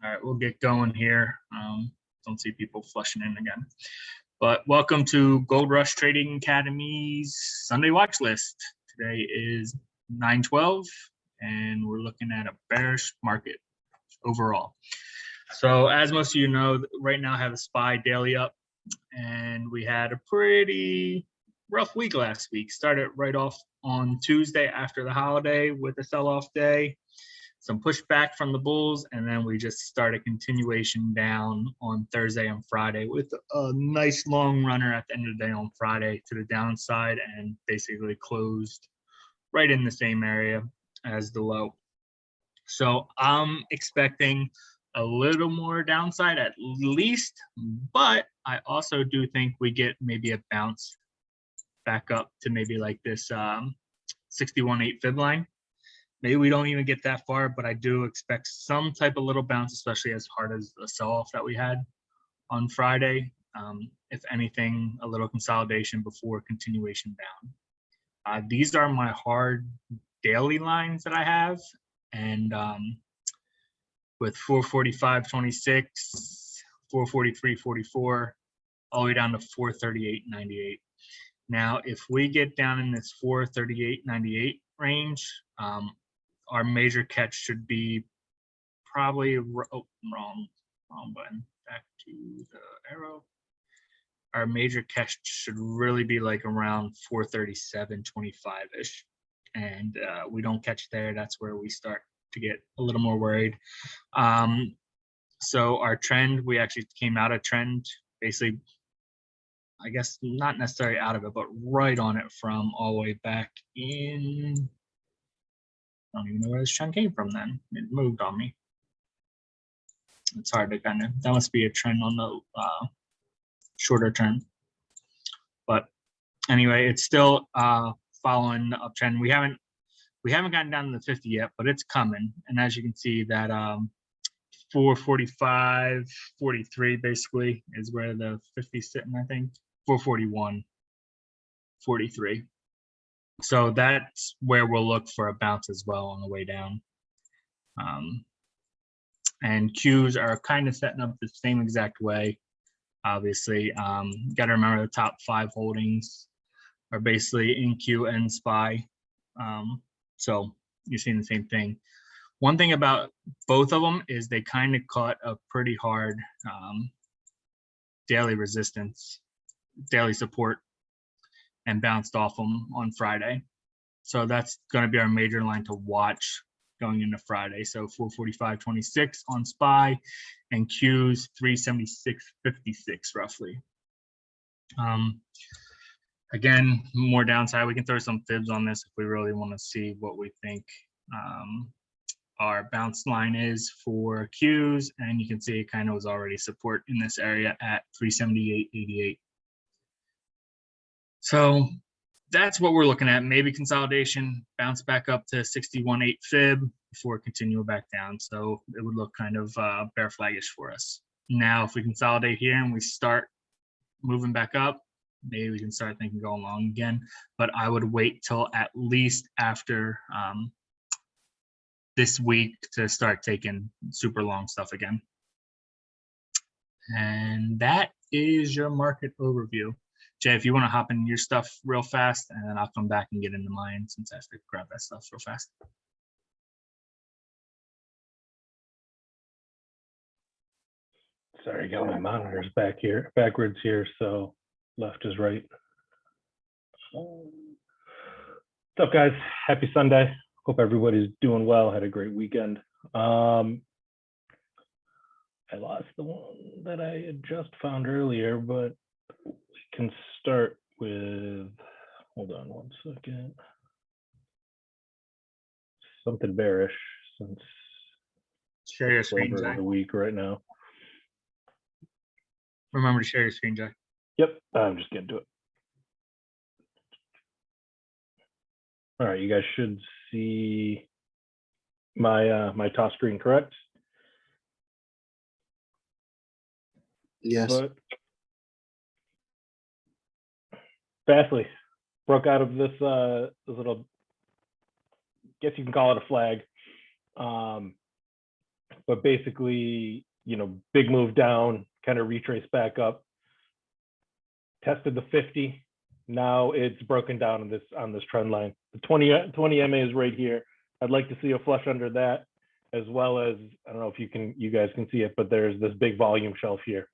All right, we'll get going here. Don't see people flushing in again. But welcome to Gold Rush Trading Academy's Sunday watch list. Today is 9/12, and we're looking at a bearish market overall. So as most of you know, right now I have a SPY daily up, and we had a pretty rough week last week. Started right off on Tuesday after the holiday with a sell-off day. Some pushback from the bulls, and then we just started continuation down on Thursday and Friday with a nice long runner at the end of the day on Friday to the downside, and basically closed right in the same area as the low. So I'm expecting a little more downside at least, but I also do think we get maybe a bounce back up to maybe like this 61.8 fib line. Maybe we don't even get that far, but I do expect some type of little bounce, especially as hard as the sell-off that we had on Friday. If anything, a little consolidation before continuation down. These are my hard daily lines that I have, and with 445.26, 443.44, all the way down to 438.98. Now, if we get down in this 438.98 range, our major catch should be probably wrong button, back to the arrow. Our major catch should really be like around 437.25-ish, and we don't catch there, that's where we start to get a little more worried. So our trend, we actually came out of trend, basically, I guess not necessarily out of it, but right on it from all the way back in, I don't even know where this trend came from then. It moved on me. It's hard to kind of, that must be a trend on the shorter term. But anyway, it's still following the uptrend. We haven't gotten down to the 50 yet, but it's coming. And as you can see, that 445.43 basically is where the 50's sitting, I think. 441.43. So that's where we'll look for a bounce as well on the way down. And Qs are kind of setting up the same exact way. Obviously, got to remember the top 5 holdings are basically in Q and SPY. So you're seeing the same thing. One thing about both of them is they kind of caught a pretty hard daily resistance, daily support, and bounced off them on Friday. So that's going to be our major line to watch going into Friday. So 445.26 on SPY, and Q's 376.56 roughly. Again, more downside. We can throw some fibs on this if we really want to see what we think our bounce line is for Q's, and you can see it kind of was already support in this area at 378.88. So that's what we're looking at. Maybe consolidation, bounce back up to 61.8 fib before continuing back down. So it would look kind of bear flaggish for us. Now, if we consolidate here and we start moving back up, maybe we can start thinking going long again. But I would wait till at least after this week to start taking super long stuff again. And that is your market overview. Jay, if you want to hop in your stuff real fast, and then I'll come back and get into mine since I have to grab that stuff real fast. Sorry, got my monitors backwards here, so left is right. What's up, guys? Happy Sunday. Hope everybody's doing well. Had a great weekend. I lost the one that I had just found earlier, but we can start with, hold on one second. Something bearish since share your screen, the week right now. Remember to share your screen, Jay. Yep, I'm just getting to it. All right, you guys should see my my toss screen, correct? Yes. But Fastly broke out of this this little, guess you can call it a flag, but basically, big move down, kind of retrace back up, tested the 50. Now it's broken down on this trend line. The 20 MA is right here. I'd like to see a flush under that, as well as, I don't know if you guys can see it, but there's this big volume shelf here.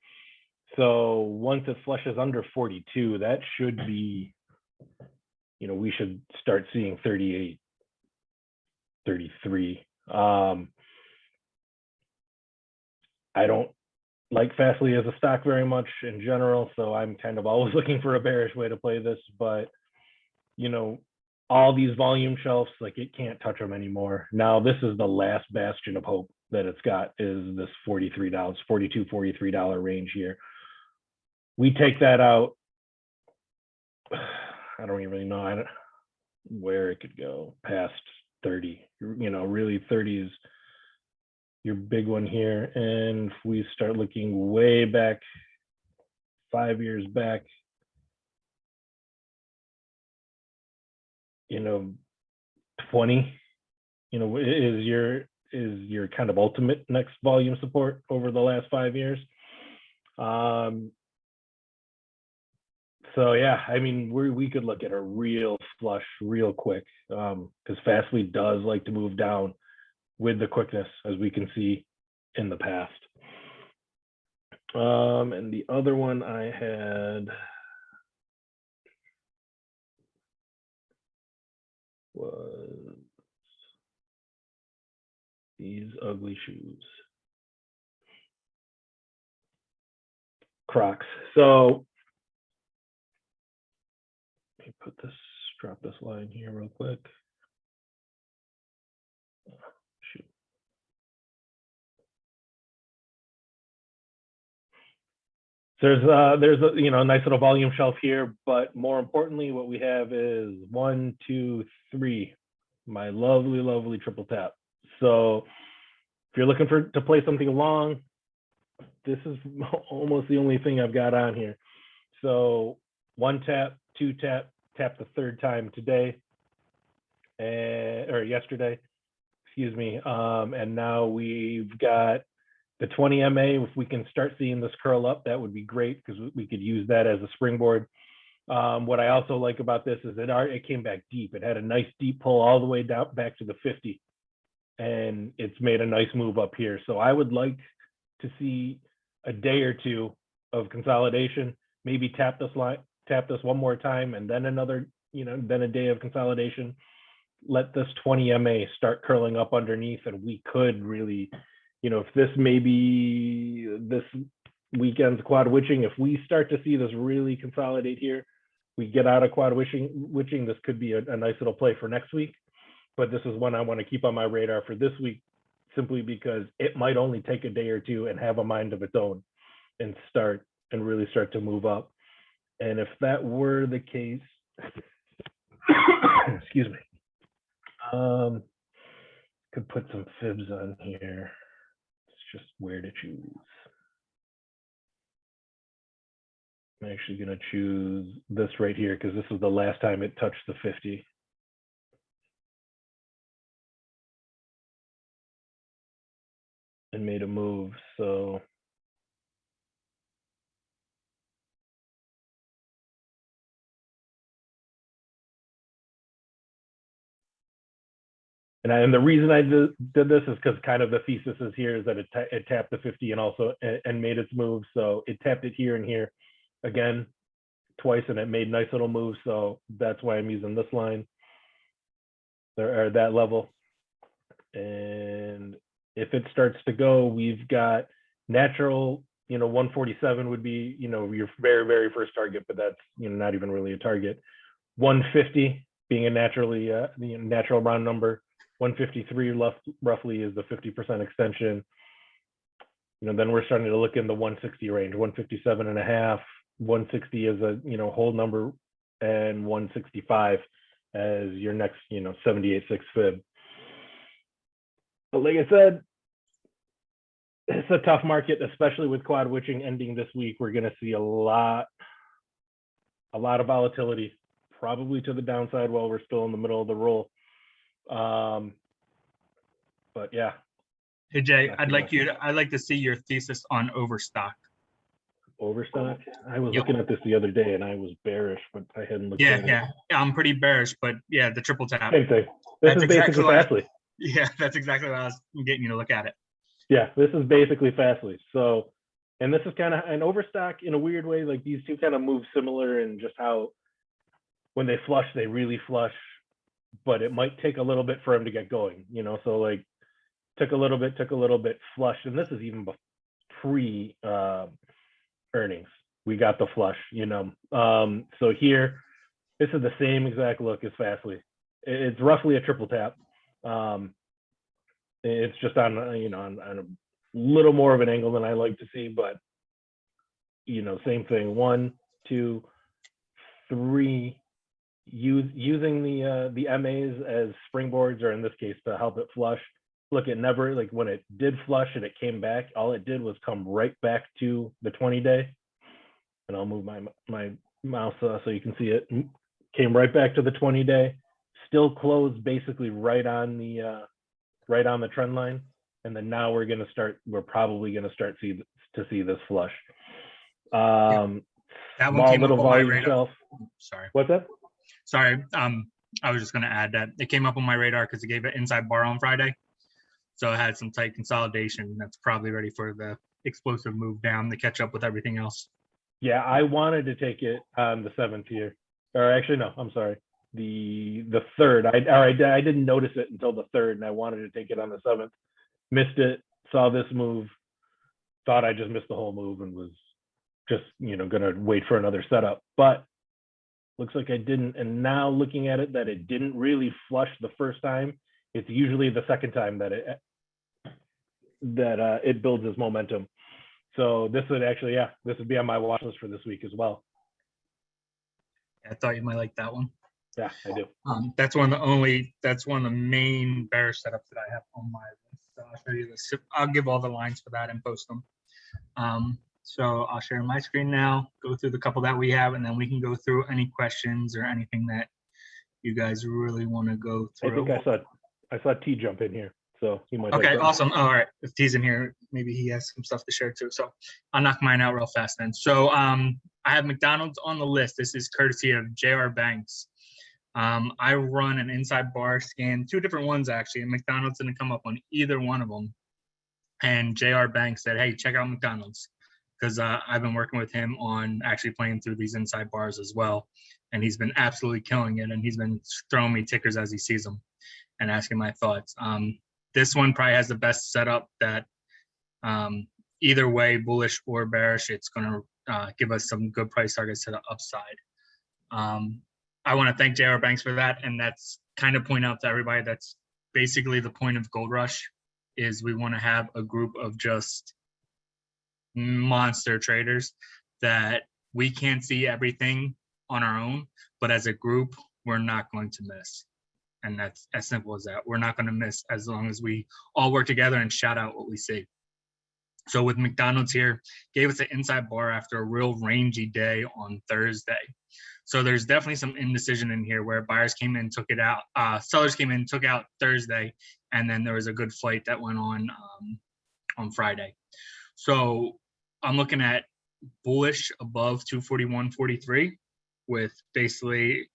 So once it flushes under 42, that should be, we should start seeing 38, 33. I don't like Fastly as a stock very much in general, so I'm kind of always looking for a bearish way to play this, but all these volume shelves, like, it can't touch them anymore. Now this is the last bastion of hope that it's got, is this $43, $42, $43 range here. We take that out. I don't even really know where it could go past 30. Really 30 is your big one here. And if we start looking way back, 5 years back, 20, is your kind of ultimate next volume support over the last 5 years. So yeah, I mean, we could look at a real flush real quick, because Fastly does like to move down with the quickness, as we can see in the past. And the other one I had was these ugly shoes, Crocs. So let me drop this line here real quick. Shoot. There's a nice little volume shelf here, but more importantly, what we have is 1, 2, 3, my lovely triple tap. So if you're looking to play something long, this is almost the only thing I've got on here. So 1 tap, 2 tap, tap the third time today, or yesterday, excuse me. And now we've got the 20 MA. If we can start seeing this curl up, that would be great, because we could use that as a springboard. What I also like about this is it came back deep. It had a nice deep pull all the way down back to the 50, and it's made a nice move up here. So I would like to see a day or two of consolidation, maybe tap this one more time, and then another, then a day of consolidation. Let this 20 MA start curling up underneath, and we could really, if this maybe this weekend's quad witching, if we start to see this really consolidate here, we get out of quad witching, this could be a nice little play for next week. But this is one I want to keep on my radar for this week, simply because it might only take a day or two and have a mind of its own and really start to move up. And if that were the case, excuse me, could put some fibs on here. It's just where to choose. I'm actually going to choose this right here, because this was the last time it touched the 50. And made a move. So and the reason I did this is because kind of the thesis is here is that it tapped the 50 and also and made its move. So it tapped it here and here again twice, and it made nice little moves. So that's why I'm using this line or that level. And if it starts to go, we've got natural, 147 would be, your very, very first target, but that's, not even really a target. 150 being a natural round number. 153 roughly is the 50% extension. Then we're starting to look in the 160 range, 157 and a half, 160 is a, whole number, and 165 as your next, 78.6 fib. But like I said, it's a tough market, especially with quad witching ending this week. We're going to see a lot of volatility, probably to the downside while we're still in the middle of the roll. But yeah, Hey Jay, Not I'd too like much. I'd like to see your thesis on overstock. Overstock. I was Yep. looking at this the other day and I was bearish, but I hadn't looked Yeah, at it. yeah. I'm pretty bearish, but yeah, the triple tap. Same thing. This That's is exactly basically what Fastly. Yeah, that's exactly what I was getting you to look at it. Yeah, this is basically Fastly. So, and this is kind of an overstock in a weird way. Like these two kind of move similar in just how when they flush, they really flush, but it might take a little bit for them to get going, you know? So like took a little bit, flush. And this is even pre earnings. We got the flush, you know? So here, this is the same exact look as Fastly. It's roughly a triple tap. It's just on, you know, on a little more of an angle than I like to see, but you know, same thing. 1, 2, 3. Using the MAs as springboards, or in this case, to help it flush. Look, it never, like when it did flush and it came back, all it did was come right back to the 20-day. And I'll move my mouse so you can see it. Came right back to the 20-day. Still closed basically right on the trend line. And then now we're probably gonna start to see this flush. That one Small came up little on my volume radar. shelf. Sorry. What's that? Sorry. I was just gonna add that it came up on my radar because it gave an inside bar on Friday. So it had some tight consolidation. That's probably ready for the explosive move down to catch up with everything else. Yeah, I wanted to take it on the 7th here. Or actually, no, I'm sorry. The 3rd. I didn't notice it until the 3rd, and I wanted to take it on the 7th. Missed it, saw this move, thought I just missed the whole move and was just, you know, gonna wait for another setup. But looks like I didn't. And now looking at it, that it didn't really flush the first time. It's usually the second time that it builds its momentum. So this would actually, this would be on my watch list for this week as well. I thought you might like that one. Yeah, I do. That's one of the main bearish setups that I have on my list. So I'll show you this. I'll give all the lines for that and post them. So I'll share my screen now, go through the couple that we have, and then we can go through any questions or anything that you guys really want to go through. I think I saw T jump in here, so he might. Okay, awesome. All right, if T's in here, maybe he has some stuff to share too. So I'll knock mine out real fast then. So I have McDonald's on the list. This is courtesy of JR Banks. I run an inside bar scan, 2 different ones actually, and McDonald's didn't come up on either one of them. And JR Banks said, hey, check out McDonald's, because I've been working with him on actually playing through these inside bars as well. And he's been absolutely killing it. And he's been throwing me tickers as he sees them and asking my thoughts. This one probably has the best setup that either way, bullish or bearish, it's going to give us some good price targets to the upside. I want to thank JR Banks for that. And that's kind of point out to everybody, that's basically the point of Gold Rush, is we want to have a group of just monster traders that we can't see everything on our own, but as a group, we're not going to miss. And that's as simple as that. We're not going to miss as long as we all work together and shout out what we see. So with McDonald's here, gave us an inside bar after a real rangy day on Thursday. So there's definitely some indecision in here where buyers came in, took it out. Sellers came in, took out Thursday, and then there was a good flight that went on Friday. So I'm looking at bullish above 241.43 with basically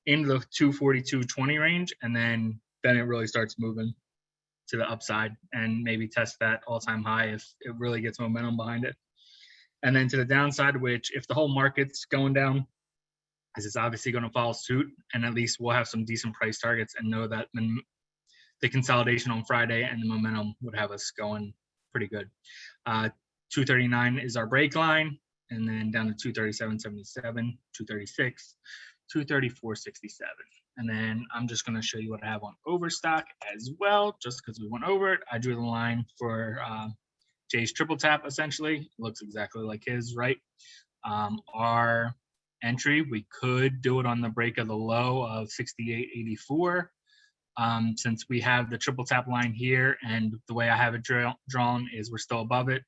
into the 242.20 range, and then it really starts moving to the upside and maybe test that all-time high if it really gets momentum behind it. And then to the downside, which if the whole market's going down, is it's obviously going to follow suit, and at least we'll have some decent price targets and know that the consolidation on Friday and the momentum would have us going pretty good. 239 is our break line, and then down to 237.77, 236, 234.67. And then I'm just going to show you what I have on Overstock as well, just because we went over it. I drew the line for Jay's triple tap, essentially. It looks exactly like his, right? Our entry, we could do it on the break of the low of 68.84. Since we have the triple tap line here, and the way I have it drawn is we're still above it.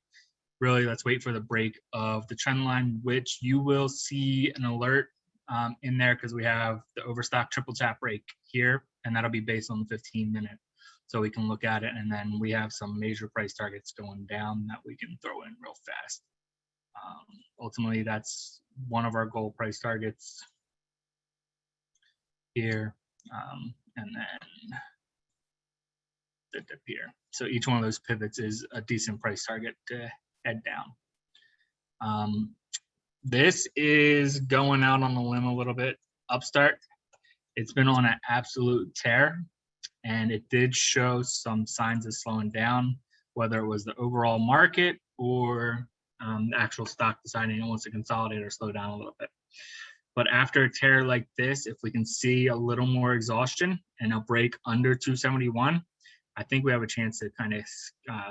Really, let's wait for the break of the trend line, which you will see an alert in there because we have the Overstock triple tap break here, and that'll be based on the 15-minute. so we can look at it, and then we have some major price targets going down that we can throw in real fast. Ultimately, that's one of our goal price targets here, and then the dip here. So each one of those pivots is a decent price target to head down. This is going out on the limb a little bit. Upstart, it's been on an absolute tear, and it did show some signs of slowing down, whether it was the overall market or the actual stock deciding it wants to consolidate or slow down a little bit. But after a tear like this, if we can see a little more exhaustion and a break under 271, I think we have a chance to kind of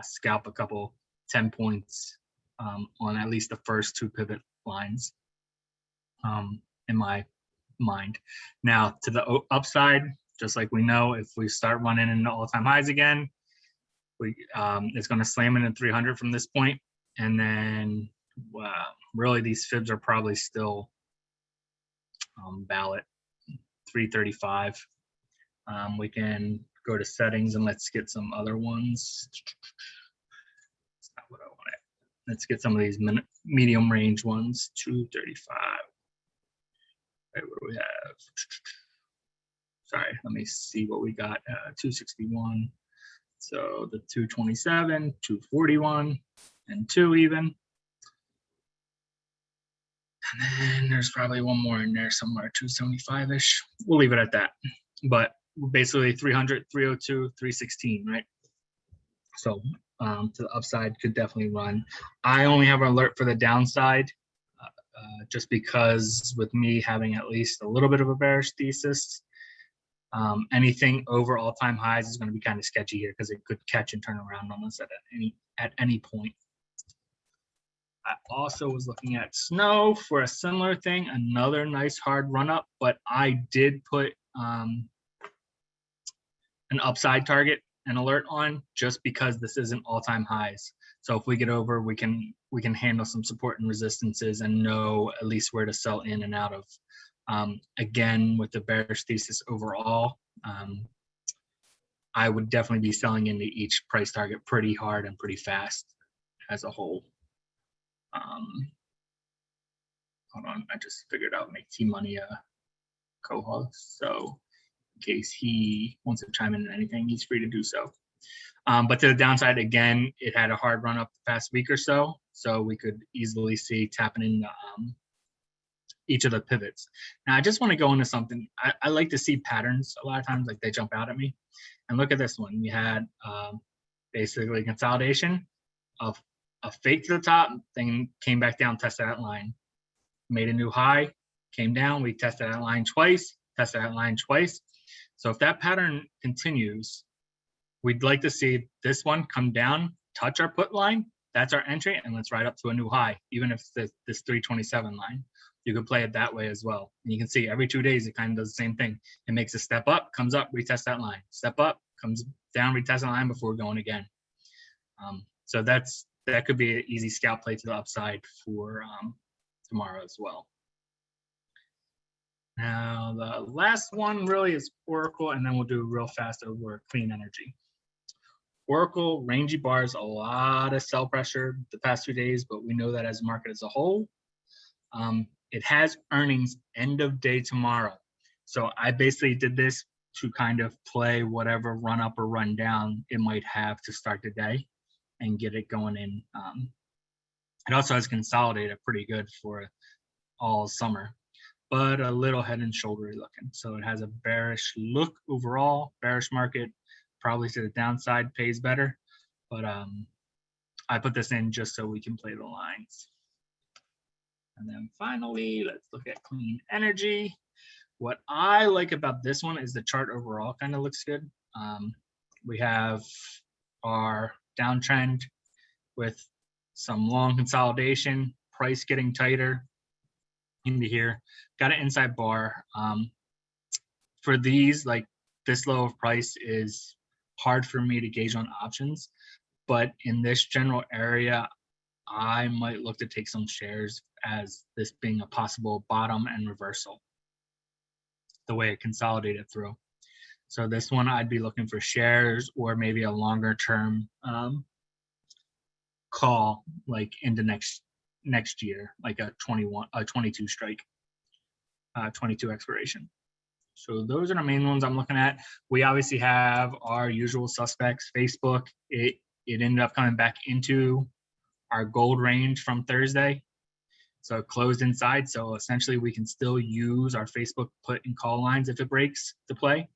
scalp a couple 10 points on at least the first two pivot lines in my mind. Now, to the upside, just like we know, if we start running into all-time highs again, it's going to slam into 300 from this point. And then really these fibs are probably still valid 335. We can go to settings and let's get some other ones. That's not what I wanted. Let's get some of these medium range ones. 235. Okay, what do we have? Sorry, let me see what we got. 261. So the 227, 241, and 2 even. And then there's probably one more in there somewhere, 275-ish. We'll leave it at that. But basically 300, 302, 316, right? So to the upside could definitely run. I only have an alert for the downside just because with me having at least a little bit of a bearish thesis, anything over all-time highs is going to be kind of sketchy here because it could catch and turn around on us at any point. I also was looking at snow for a similar thing, another nice hard run up, but I did put an upside target, an alert on, just because this isn't all-time highs. So if we get over, we can handle some support and resistances and know at least where to sell in and out of. Again, with the bearish thesis overall, I would definitely be selling into each price target pretty hard and pretty fast as a whole. Hold on, I just figured out make T-Money a co-host, so in case he wants to chime in on anything, he's free to do so. But to the downside, again, it had a hard run up the past week or so we could easily see tapping in each of the pivots. Now, I just want to go into something. I like to see patterns a lot of times, like they jump out at me. And look at this one. We had basically consolidation of a fake to the top, then came back down, tested that line, made a new high, came down, we tested that line twice, tested that line twice. So if that pattern continues, we'd like to see this one come down, touch our put line, that's our entry, and let's ride up to a new high, even if it's this 327 line. You could play it that way as well. And you can see every 2 days, it kind of does the same thing. It makes a step up, comes up, retest that line. Step up, comes down, retest that line before going again. So that could be an easy scalp play to the upside for tomorrow as well. Now, the last one really is Oracle, and then we'll do real fast over clean energy. Oracle, rangy bars, a lot of sell pressure the past 2 days, but we know that as a market as a whole. It has earnings end of day tomorrow. So I basically did this to kind of play whatever run up or run down it might have to start the day and get it going in. It also has consolidated pretty good for all summer, but a little head and shoulder looking. So it has a bearish look overall, bearish market, probably to the downside pays better. But I put this in just so we can play the lines. And then finally, let's look at clean energy. What I like about this one is the chart overall kind of looks good. We have our downtrend with some long consolidation, price getting tighter into here. Got an inside bar. For these, like this low of price is hard for me to gauge on options, but in this general area, I might look to take some shares as this being a possible bottom and reversal, the way it consolidated through. So this one I'd be looking for shares or maybe a longer term call, like into next year, like a 22 strike, 22 expiration. So those are the main ones I'm looking at. We obviously have our usual suspects. Facebook, it ended up coming back into our gold range from Thursday. So it closed inside. So essentially we can still use our Facebook put and call lines if it breaks to play.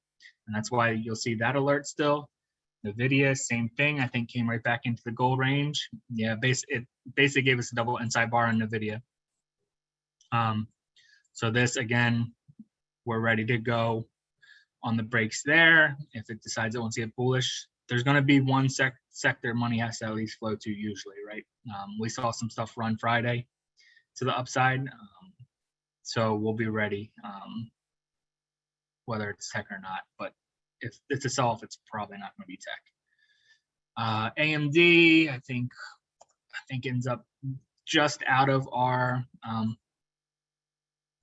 And that's why you'll see that alert still. NVIDIA, same thing, I think came right back into the gold range. Yeah, it basically gave us a double inside bar on NVIDIA. So this, again, we're ready to go on the breaks there. If it decides it wants to get bullish, there's going to be one sector money has to at least flow to usually, right? We saw some stuff run Friday to the upside. So we'll be ready, whether it's tech or not. But if it's a sell-off, it's probably not going to be tech. AMD, I think ends up just out of our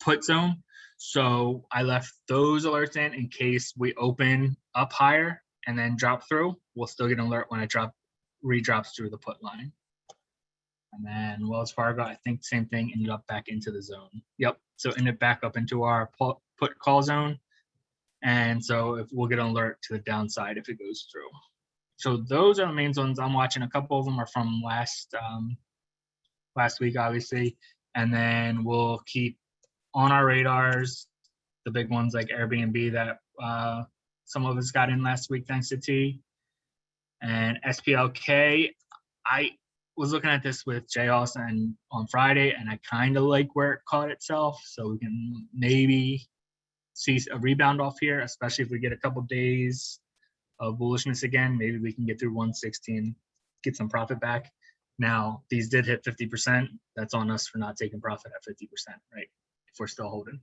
put zone. So I left those alerts in case we open up higher and then drop through. We'll still get an alert when it redrops through the put line. And then Wells Fargo, I think same thing, ended up back into the zone. Yep. So ended back up into our put call zone. And so if we'll get an alert to the downside if it goes through. So those are the main ones I'm watching. A couple of them are from last week, obviously. And then we'll keep on our radars the big ones like Airbnb that some of us got in last week thanks to T. And SPLK, I was looking at this with Jay Austin on Friday, and I kind of like where it caught itself. So we can maybe see a rebound off here, especially if we get a couple days of bullishness again. Maybe we can get through 116, get some profit back. Now, these did hit 50%. That's on us for not taking profit at 50%, right? If we're still holding.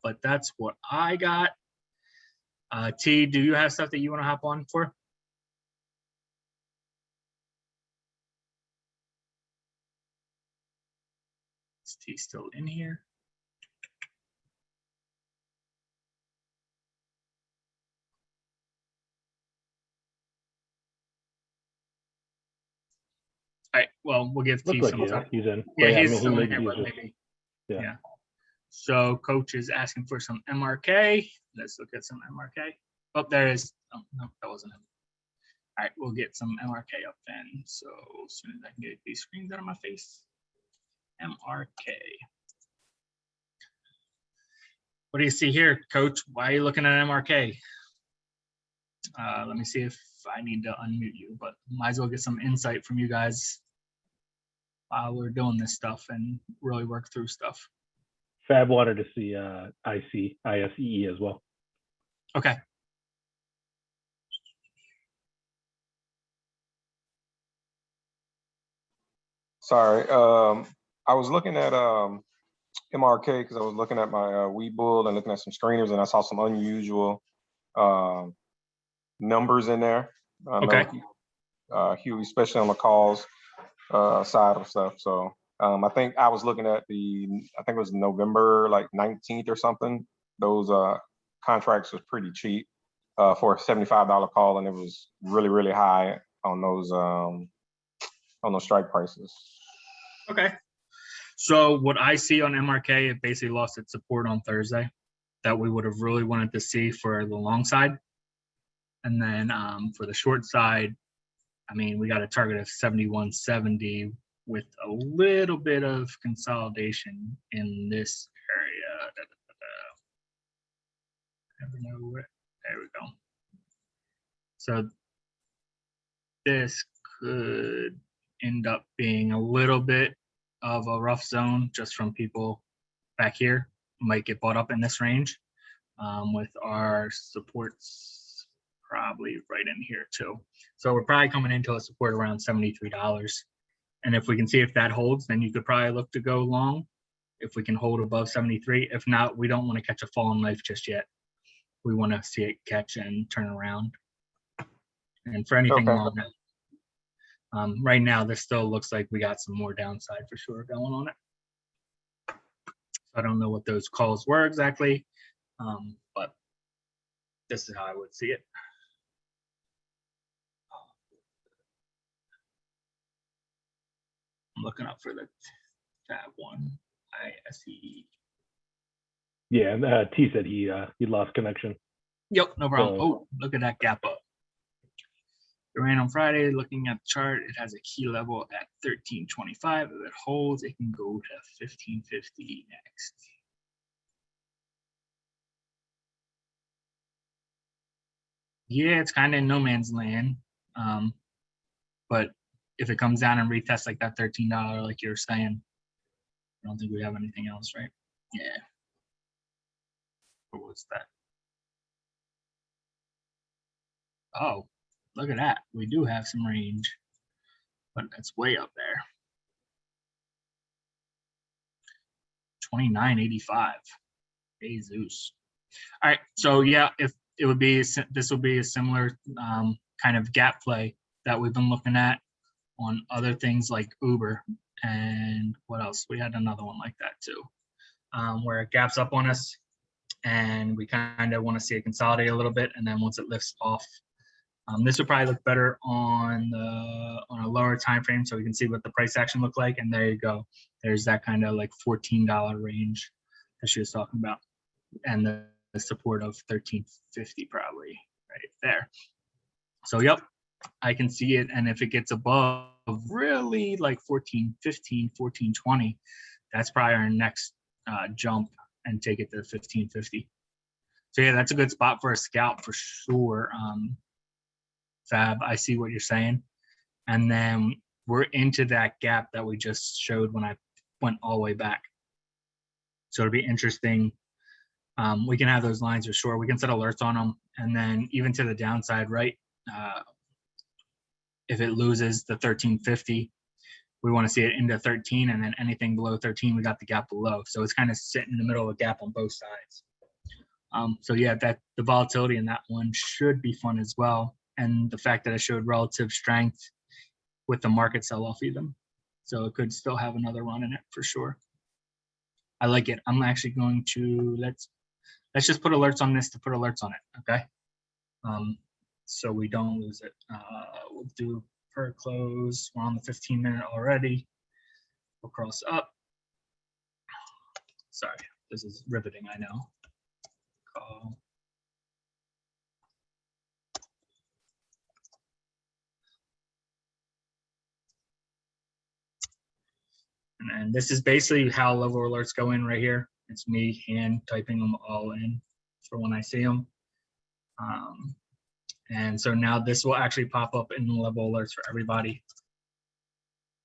But that's what I got. T, do you have stuff that you want to hop on for? Is T still in here? All right, well, we'll give T some time. He's in. Yeah, yeah, he's still in here, but maybe. Yeah. So coach is asking for some MRK. Let's look at some MRK. Oh, there is. Oh, no, that wasn't him. All right, we'll get some MRK up then. So as soon as I can get these screens out of my face. MRK. What do you see here, coach? Why are you looking at MRK? Let me see if I need to unmute you, but might as well get some insight from you guys while we're doing this stuff and really work through stuff. Fab wanted to see ICE as well. Okay. Sorry, I was looking at MRK because I was looking at my Webull and looking at some screeners, and I saw some unusual numbers in there. Okay. Huey, especially on the calls side of stuff. So I think I was looking at I think it was November like 19th or something. Those contracts was pretty cheap for a $75 call, and it was really, really high on those strike prices. Okay. So what I see on MRK, it basically lost its support on Thursday that we would have really wanted to see for the long side. And then for the short side, I mean, we got a target of 71.70 with a little bit of consolidation in this area. There we go. So this could end up being a little bit of a rough zone just from people back here. Might get bought up in this range with our supports probably right in here too. So we're probably coming into a support around $73. And if we can see if that holds, then you could probably look to go long if we can hold above 73. If not, we don't want to catch a fall in life just yet. We want to see it catch and turn around. And for anything long, right now, this still looks like we got some more downside for sure going on it. I don't know what those calls were exactly, but This is how I would see it. I'm looking up for the tab one. ISE. Yeah, T said he lost connection. Yep, no problem. So- Oh, look at that gap up. It ran on Friday. Looking at the chart, it has a key level at 1325. If it holds, it can go to 1550 next. Yeah, it's kind of in no man's land. But if it comes down and retests like that $13, like you're saying, I don't think we have anything else, right? Yeah. What was that? Oh, look at that. We do have some range, but that's way up there. 29.85. Jesus. All right. So yeah, if it would be, this will be a similar kind of gap play that we've been looking at on other things like Uber and what else? We had another one like that too, where it gaps up on us and we kind of want to see it consolidate a little bit, and then once it lifts off, this would probably look better on a lower time frame, so we can see what the price action looked like. And there you go. There's that kind of like $14 range that she was talking about, and the support of 1350 probably right there. So yep, I can see it. And if it gets above really like 1415, 1420, that's probably our next jump and take it to 1550. So yeah, that's a good spot for a scalp for sure. Fab, I see what you're saying. And then we're into that gap that we just showed when I went all the way back. So it'll be interesting. We can have those lines for sure. We can set alerts on them. And then even to the downside, right? If it loses the 1350, we want to see it into 13, and then anything below 13, we got the gap below. So it's kind of sitting in the middle of a gap on both sides. So yeah, that the volatility in that one should be fun as well. And the fact that I showed relative strength with the market sell-off even. So it could still have another run in it for sure. I like it. I'm actually going to, let's just put alerts on this to put alerts on it, okay? So we don't lose it. We'll do per close. We're on the 15-minute already. We'll cross up. Sorry, this is riveting, I know. Call. And this is basically how level alerts go in right here. It's me hand typing them all in for when I see them. And so now this will actually pop up in level alerts for everybody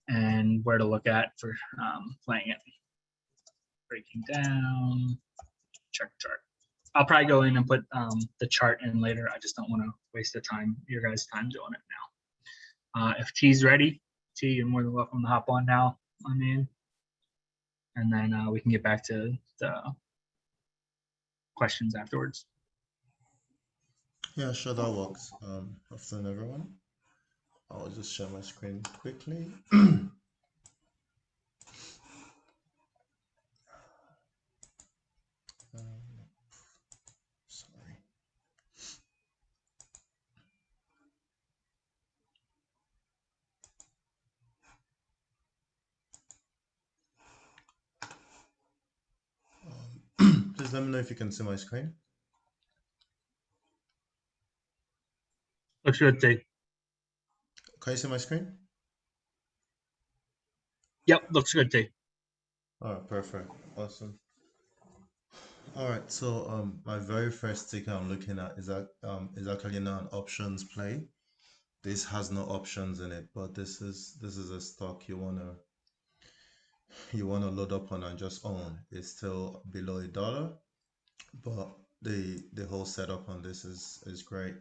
and where to look at for playing it. Breaking down, check chart. I'll probably go in and put the chart in later. I just don't want to waste the time, your guys' time doing it now. If T's ready, T, you're more than welcome to hop on now. I'm in. And then we can get back to the questions afterwards. Yeah, sure, that works. Afternoon, everyone. I'll just share my screen quickly. Sorry. Please let me know if you can see my screen. Looks good, T. Can you see my screen? Yep, looks good, T. All right, perfect. Awesome. All right, so my very first ticker I'm looking at is actually now an options play. This has no options in it, but this is a stock you wanna load up on and just own. It's still below $1, but the whole setup on this is great.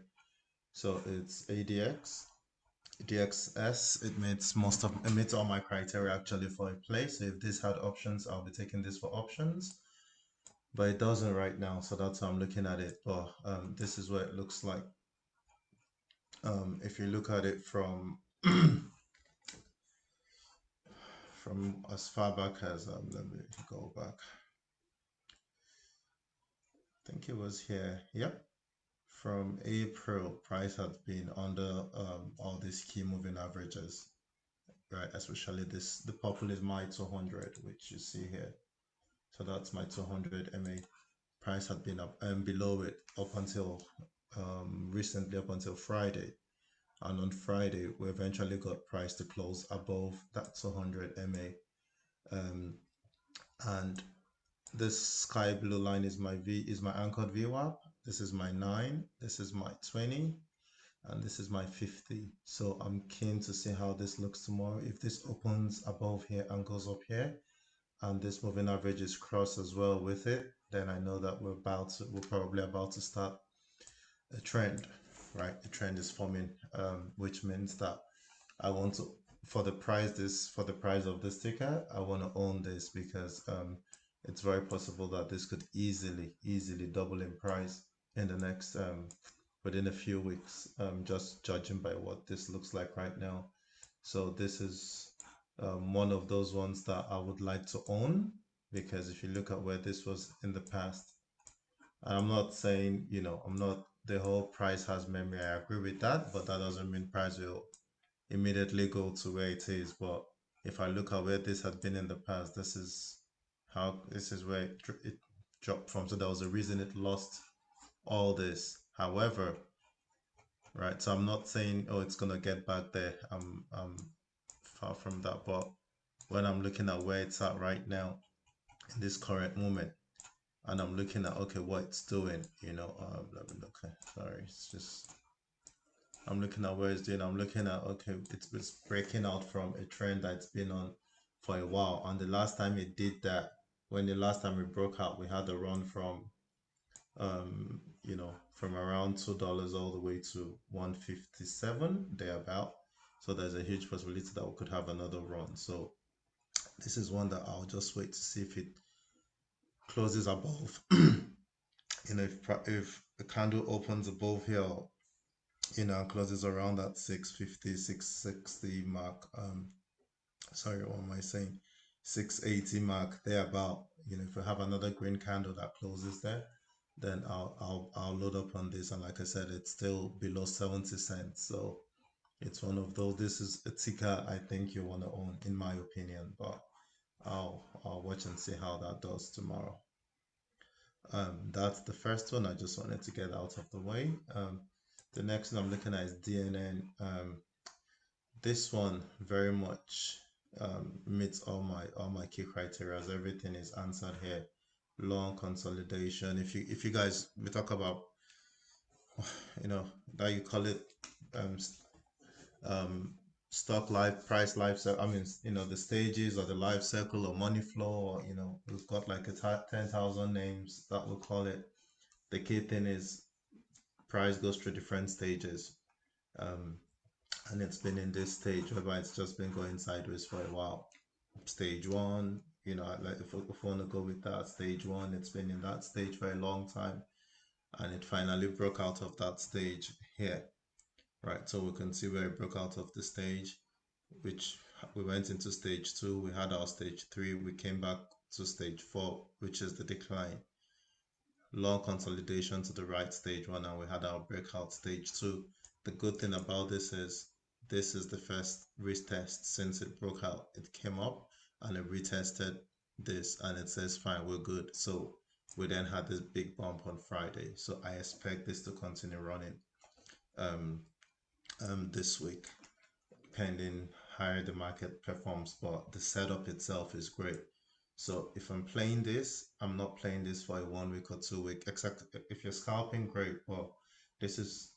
So it's ADX, DXS. It meets all my criteria actually for a play. So if this had options, I'll be taking this for options, but it doesn't right now. So that's how I'm looking at it. But this is what it looks like. If you look at it from from as far back as let me go back. I think it was here. Yep. from April, price has been under all these key moving averages, right? Especially the purple is my 200, which you see here. So that's my 200 MA. Price had been up and below it up until recently, up until Friday. And on Friday, we eventually got price to close above that 200 MA. And this sky blue line is my anchored VWAP. This is my 9, this is my 20, and this is my 50. So I'm keen to see how this looks tomorrow. If this opens above here and goes up here, and this moving average is crossed as well with it, then I know that we're probably about to start a trend, right? A trend is forming, which means that I want to, for the price of this ticker, I want to own this because it's very possible that this could easily double in price in the next within a few weeks, just judging by what this looks like right now. So this is one of those ones that I would like to own, because if you look at where this was in the past, and I'm not saying, the whole price has memory, I agree with that, but that doesn't mean price will immediately go to where it is. But if I look at where this had been in the past, this is where it dropped from. So there was a reason it lost all this. However, right, so I'm not saying, oh, it's gonna get back there. I'm far from that. But when I'm looking at where it's at right now in this current moment, and I'm looking at, okay, what it's doing, let me look. Sorry, it's just, I'm looking at where it's doing. I'm looking at, okay, it's breaking out from a trend that's been on for a while. And the last time it did that, when the last time it broke out, we had a run from, from around $2 all the way to 157 thereabout. So there's a huge possibility that we could have another run. So this is one that I'll just wait to see if it closes above. If the candle opens above here, closes around that 650, 660 mark. Sorry, what am I saying? 680 mark thereabout. If we have another green candle that closes there, then I'll load up on this. And like I said, it's still below 70 cents. So it's one of those. This is a ticker I think you want to own, in my opinion. But I'll watch and see how that does tomorrow. That's the first one I just wanted to get out of the way. The next one I'm looking at is DNN. This one very much meets all my key criteria. Everything is answered here. Long consolidation. If you guys, we talk about, that you call it stock life, price life cycle. I mean, the stages or the life cycle or money flow, or, we've got like 10,000 names that we'll call it. The key thing is price goes through different stages. And it's been in this stage whereby it's just been going sideways for a while. Stage one, like if we want to go with that, stage one, it's been in that stage for a long time, and it finally broke out of that stage here, right? So we can see where it broke out of the stage, which we went into stage 2, we had our stage 3, we came back to stage 4, which is the decline. Long consolidation to the right, stage 1, and we had our breakout, stage 2. The good thing about this is the first retest since it broke out. It came up and it retested this, and it says fine, we're good. So we then had this big bump on Friday. So I expect this to continue running this week, pending how the market performs. But the setup itself is great. So if I'm playing this, I'm not playing this for a 1 week or 2 week, except if you're scalping, great. Well, this is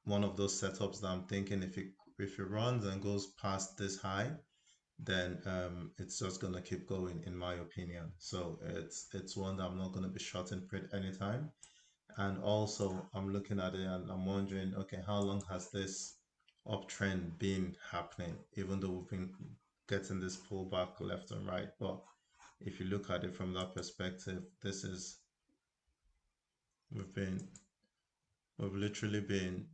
one of those setups that I'm thinking if it runs and goes past this high, then it's just gonna keep going, in my opinion. So it's one that I'm not gonna be shorting print anytime. And also I'm looking at it and I'm wondering, okay, how long has this uptrend been happening, even though we've been getting this pullback left and right? But if you look at it from that perspective, we've literally been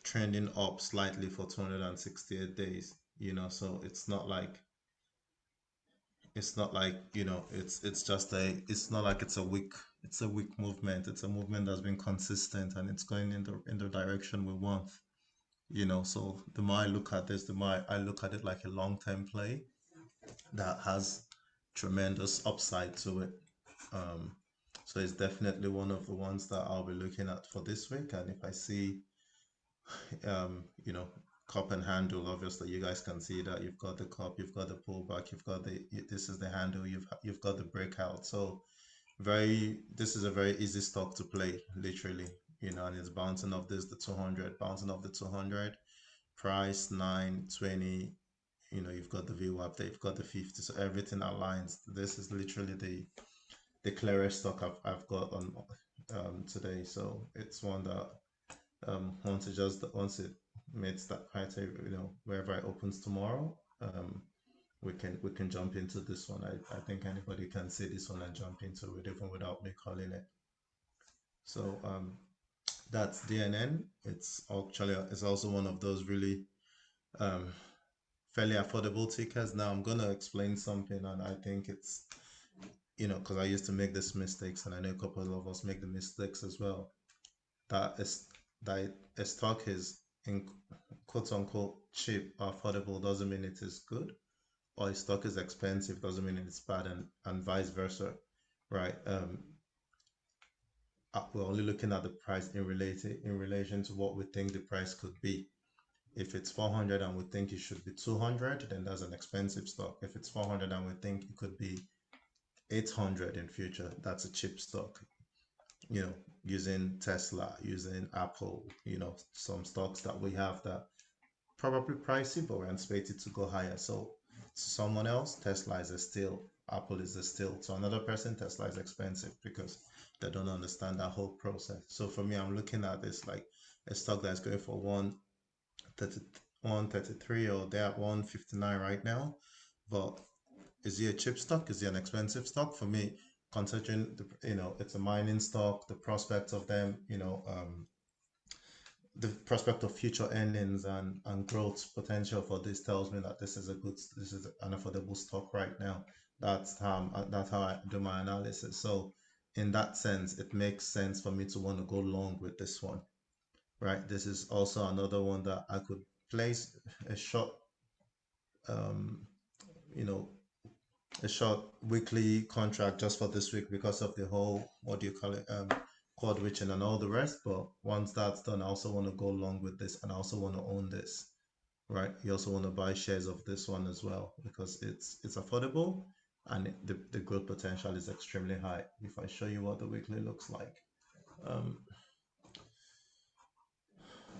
trending up slightly for 268 days, so it's not like it's not like it's not like it's a week it's a weak movement. It's a movement that's been consistent and it's going in the direction we want. So the more I look at this, the more I look at it like a long-term play that has tremendous upside to it. So it's definitely one of the ones that I'll be looking at for this week. And if I see, um, you know, cup and handle, obviously you guys can see that you've got the cup, you've got the pullback, you've got this is the handle, you've got the breakout. So this is a very easy stock to play, literally, and it's bouncing off the 200, bouncing off the 200, price 920, you've got the VWAP there, you've got the 50, so everything aligns. This is literally the clearest stock I've got on today. So it's one that once it meets that criteria, wherever it opens tomorrow, we can jump into this one. I think anybody can see this one and jump into it even without me calling it. So that's DNN. It's also one of those really fairly affordable tickets. Now I'm gonna explain something, and I think it's because I used to make these mistakes, and I know a couple of us make the mistakes as well. That a stock is in quote unquote cheap or affordable doesn't mean it is good, or a stock is expensive doesn't mean it's bad, and vice versa, right? We're only looking at the price in relation to what we think the price could be. If it's 400 and we think it should be 200, then that's an expensive stock. If it's 400 and we think it could be 800 in future, that's a cheap stock. Using Tesla, using Apple, some stocks that we have that probably pricey, but we're anticipated to go higher. So to someone else, Tesla is a steal, Apple is a steal. To another person, Tesla is expensive because they don't understand that whole process. So for me, I'm looking at this like a stock that's going for 133, or they're at 159 right now. But is it a cheap stock? Is it an expensive stock? For me, considering it's a mining stock, the prospect of them, the prospect of future earnings and growth potential for this tells me that this is an affordable stock right now. That's how I do my analysis. So in that sense, it makes sense for me to want to go long with this one, right? This is also another one that I could place a short, you know, a short weekly contract just for this week because of the whole, what do you call it, quad witching and all the rest. But once that's done, I also want to go along with this, and I also want to own this, right? You also want to buy shares of this one as well because it's affordable and the growth potential is extremely high. If I show you what the weekly looks like,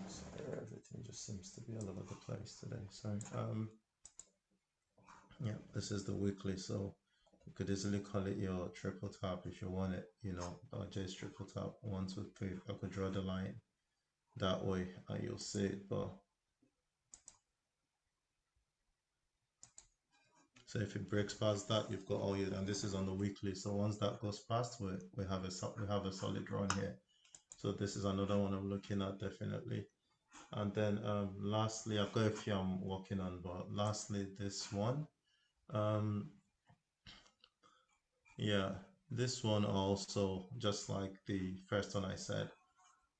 sorry, everything just seems to be all over the place today. Sorry. Yeah, this is the weekly, so you could easily call it your triple tap if you want it, or just triple tap 1, 2, 3. I could draw the line that way and you'll see it. But so if it breaks past that, you've got all your, and this is on the weekly. So once that goes past, we have a solid run here. So this is another one I'm looking at definitely. And then lastly, I've got a few I'm working on, but lastly, this one. Yeah, this one also, just like the first one I said,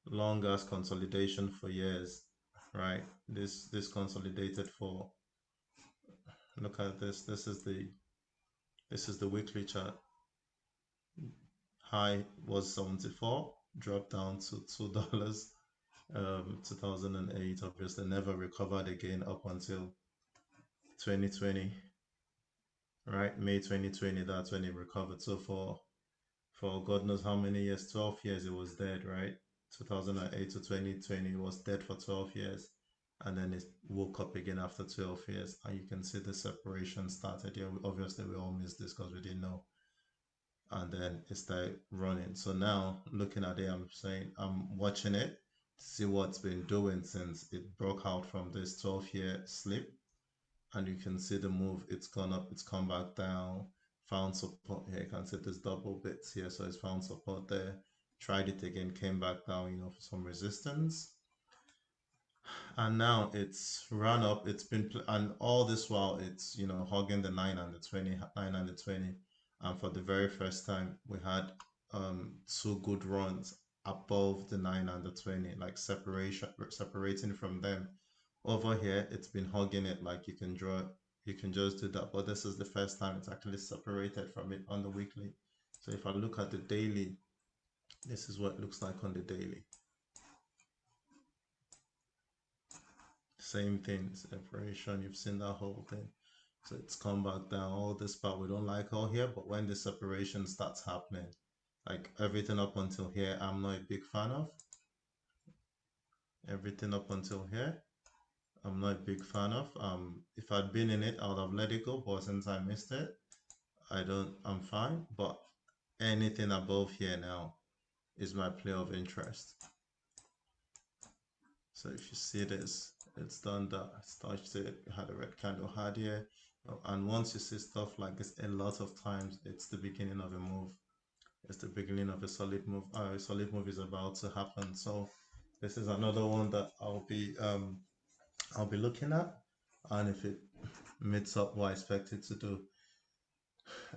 long as consolidation for years, right? This consolidated for, look at this. This is the weekly chart. High was 74, dropped down to $2. 2008, obviously never recovered again up until 2020, right? May 2020, that's when it recovered. So for God knows how many years, 12 years it was dead, right? 2008 to 2020, it was dead for 12 years. And then it woke up again after 12 years. And you can see the separation started here. Obviously, we all missed this because we didn't know. And then it started running. So now, looking at it, I'm saying, I'm watching it to see what's been doing since it broke out from this 12-year slip. And you can see the move. It's gone up, it's come back down, found support here. You can see there's double bits here, so it's found support there, tried it again, came back down, for some resistance, and now it's run up. It's been, and all this while it's hugging the 9 and the 20, 9 and the 20, and for the very first time we had two good runs above the 9 and the 20, like separating from them. Over here, it's been hugging it, like you can just do that, but this is the first time it's actually separated from it on the weekly. So if I look at the daily, this is what it looks like on the daily. Same thing, separation, you've seen that whole thing. So it's come back down. All this part we don't like all here, but when the separation starts happening, like everything up until here, I'm not a big fan of. Everything up until here, I'm not a big fan of. If I'd been in it, I would have let it go, but since I missed it, I'm fine. But anything above here now is my play of interest. So if you see this, it's done that, it's touched it, had a red candle hard here. And once you see stuff like this, a lot of times it's the beginning of a move. It's the beginning of a solid move. A solid move is about to happen. So this is another one that I'll be looking at, and if it meets up what I expect it to do,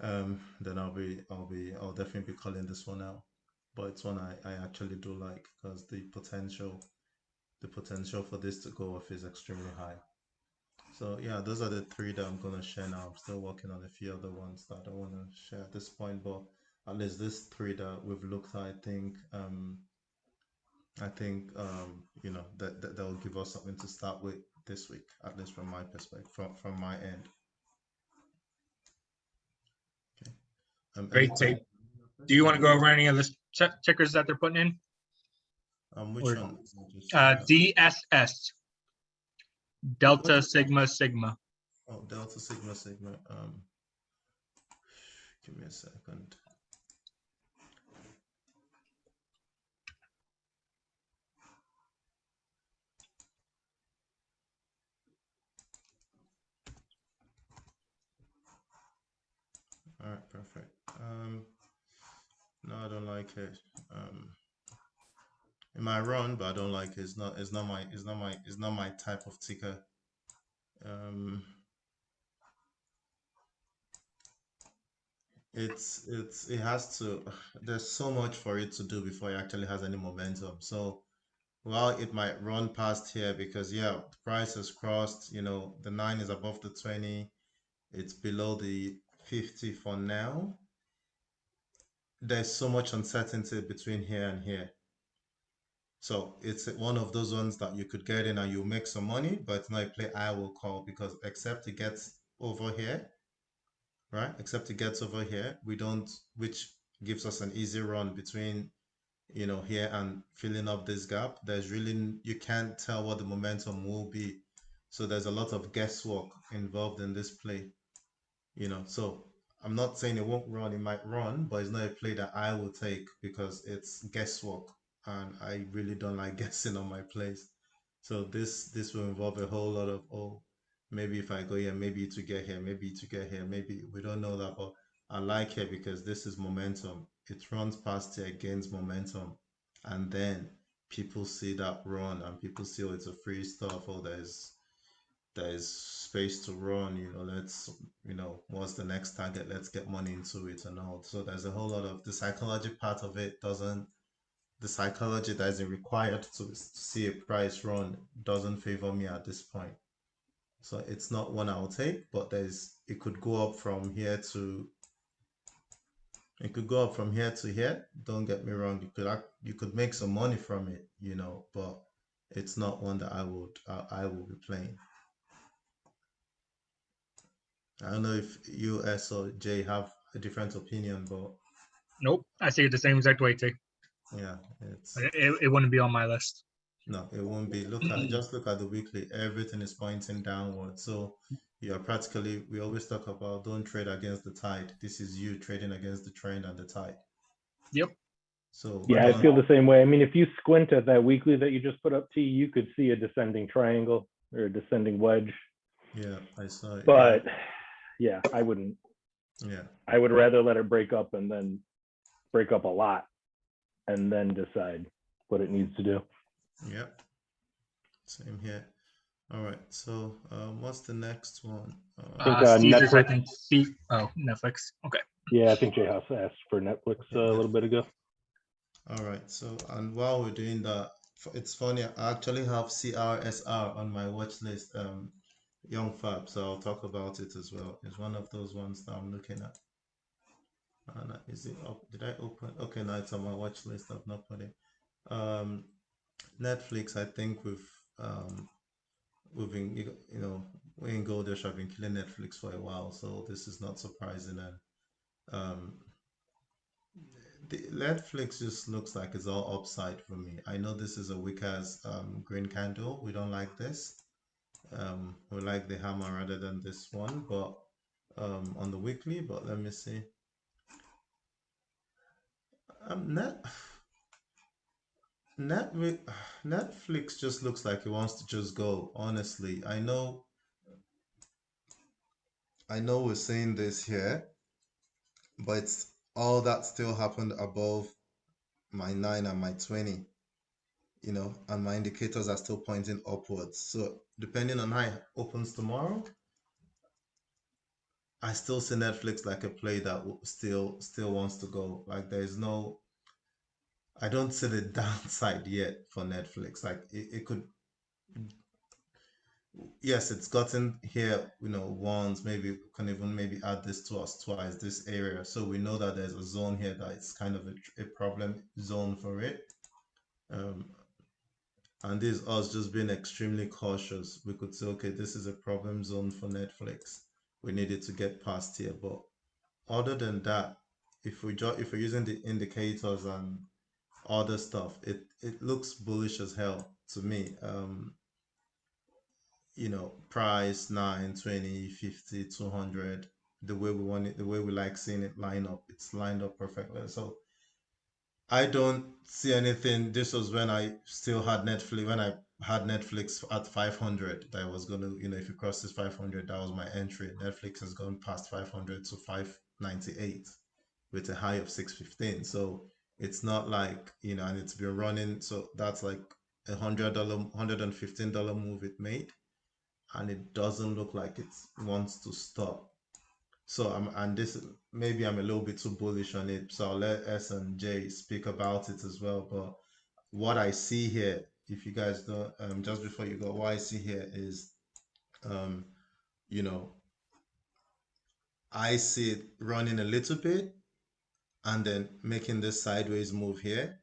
then I'll definitely be calling this one out. But it's one I actually do like, because the potential for this to go off is extremely high. So yeah, those are the three that I'm gonna share now. I'm still working on a few other ones that I don't want to share at this point, but at least this three that we've looked at, I think you know, that will give us something to start with this week, at least from my perspective, from my end. Okay. Great tape. Do you want to go over any of the tickers that they're putting in? Which Or- one? DSS, Delta Sigma Sigma. Oh, Delta Sigma Sigma. Give me a second. All right, perfect. No, I don't like it. It might run, but I don't like it. It's not my type of ticker. It has to, there's so much for it to do before it actually has any momentum. So while it might run past here, because yeah, the price has crossed, you know, the 9 is above the 20, it's below the 50 for now. There's so much uncertainty between here and here. So it's one of those ones that you could get in and you make some money, but it's not a play I will call, because except it gets over here, right? Except it gets over here, we don't, which gives us an easy run between, you know, here and filling up this gap. There's really, you can't tell what the momentum will be. So there's a lot of guesswork involved in this play, you know. So I'm not saying it won't run, it might run, but it's not a play that I will take because it's guesswork. And I really don't like guessing on my plays. So this will involve a whole lot of, oh, maybe if I go here, maybe to get here, maybe to get here, maybe we don't know that, but I like it because this is momentum. It runs past here, gains momentum, and then people see that run and people see, oh, it's a free stuff, oh, there's space to run, you know, let's, you know, what's the next target, let's get money into it and all. So there's a whole lot of the psychology part of it. The psychology that is required to see a price run doesn't favor me at this point. So it's not one I'll take, but it could go up from here to here. Don't get me wrong, you could make some money from it, you know, but it's not one that I will be playing. I don't know if you, S or J, have a different opinion, but Nope, I see it the same exact way, T. yeah, It wouldn't be on my list. no, it won't be. Just look at the weekly. Everything is pointing downward. So you're practically, we always talk about don't trade against the tide. This is you trading against the trend and the tide. Yep. So Yeah, I feel the same way. I mean, if you squint at that weekly that you just put up, T, you could see a descending triangle or a descending wedge. yeah, I saw it. But yeah, I wouldn't. Yeah. I would rather let it break up and then break up a lot and then decide what it needs to do. Yep. Same here. All right. So what's the next one? think, Caesars, I Netflix. think. Oh, Netflix. Okay. Yeah, I think Jay House asked for Netflix a little bit ago. All right. So, and while we're doing that, it's funny. I actually have CRSR on my watch list. Young Fab. So I'll talk about it as well. It's one of those ones that I'm looking at. And is it up? Did I open? Okay, now it's on my watch list. I've not put it. Um, Netflix. I think we've been we in Goldish have been killing Netflix for a while, so this is not surprising. And um, the Netflix just looks like it's all upside for me. I know this is a weak as green candle. We don't like this. We like the hammer rather than this one, but on the weekly. But let me see. Net Netflix Netflix just looks like it wants to just go. Honestly, I know we're saying this here, but all that still happened above my 9 and my 20, and my indicators are still pointing upwards. So depending on how it opens tomorrow, I still see Netflix like a play that still wants to go. Like I don't see the downside yet for Netflix. Like it could, yes, it's gotten here, once, maybe we can even maybe add this to us twice, this area. So we know that there's a zone here that is kind of a problem zone for it. Um, and this is us just being extremely cautious. We could say, okay, this is a problem zone for Netflix. We needed to get past here. But other than that, if we're using the indicators and other stuff, it looks bullish as hell to me. Price 9, 20, 50, 200, the way we want it, the way we like seeing it line up, it's lined up perfectly. So I don't see anything. This was when I still had Netflix, when I had Netflix at 500, that I was going to, if you cross this 500, that was my entry. Netflix has gone past 500 to 598 with a high of 615. So it's not like, and it's been running. So that's like $100, $115 move it made. And it doesn't look like it wants to stop. So and this maybe I'm a little bit too bullish on it. So I'll let S and J speak about it as well. But what I see here, if you guys don't, just before you go, what I see here is, um, you know, I see it running a little bit and then making this sideways move here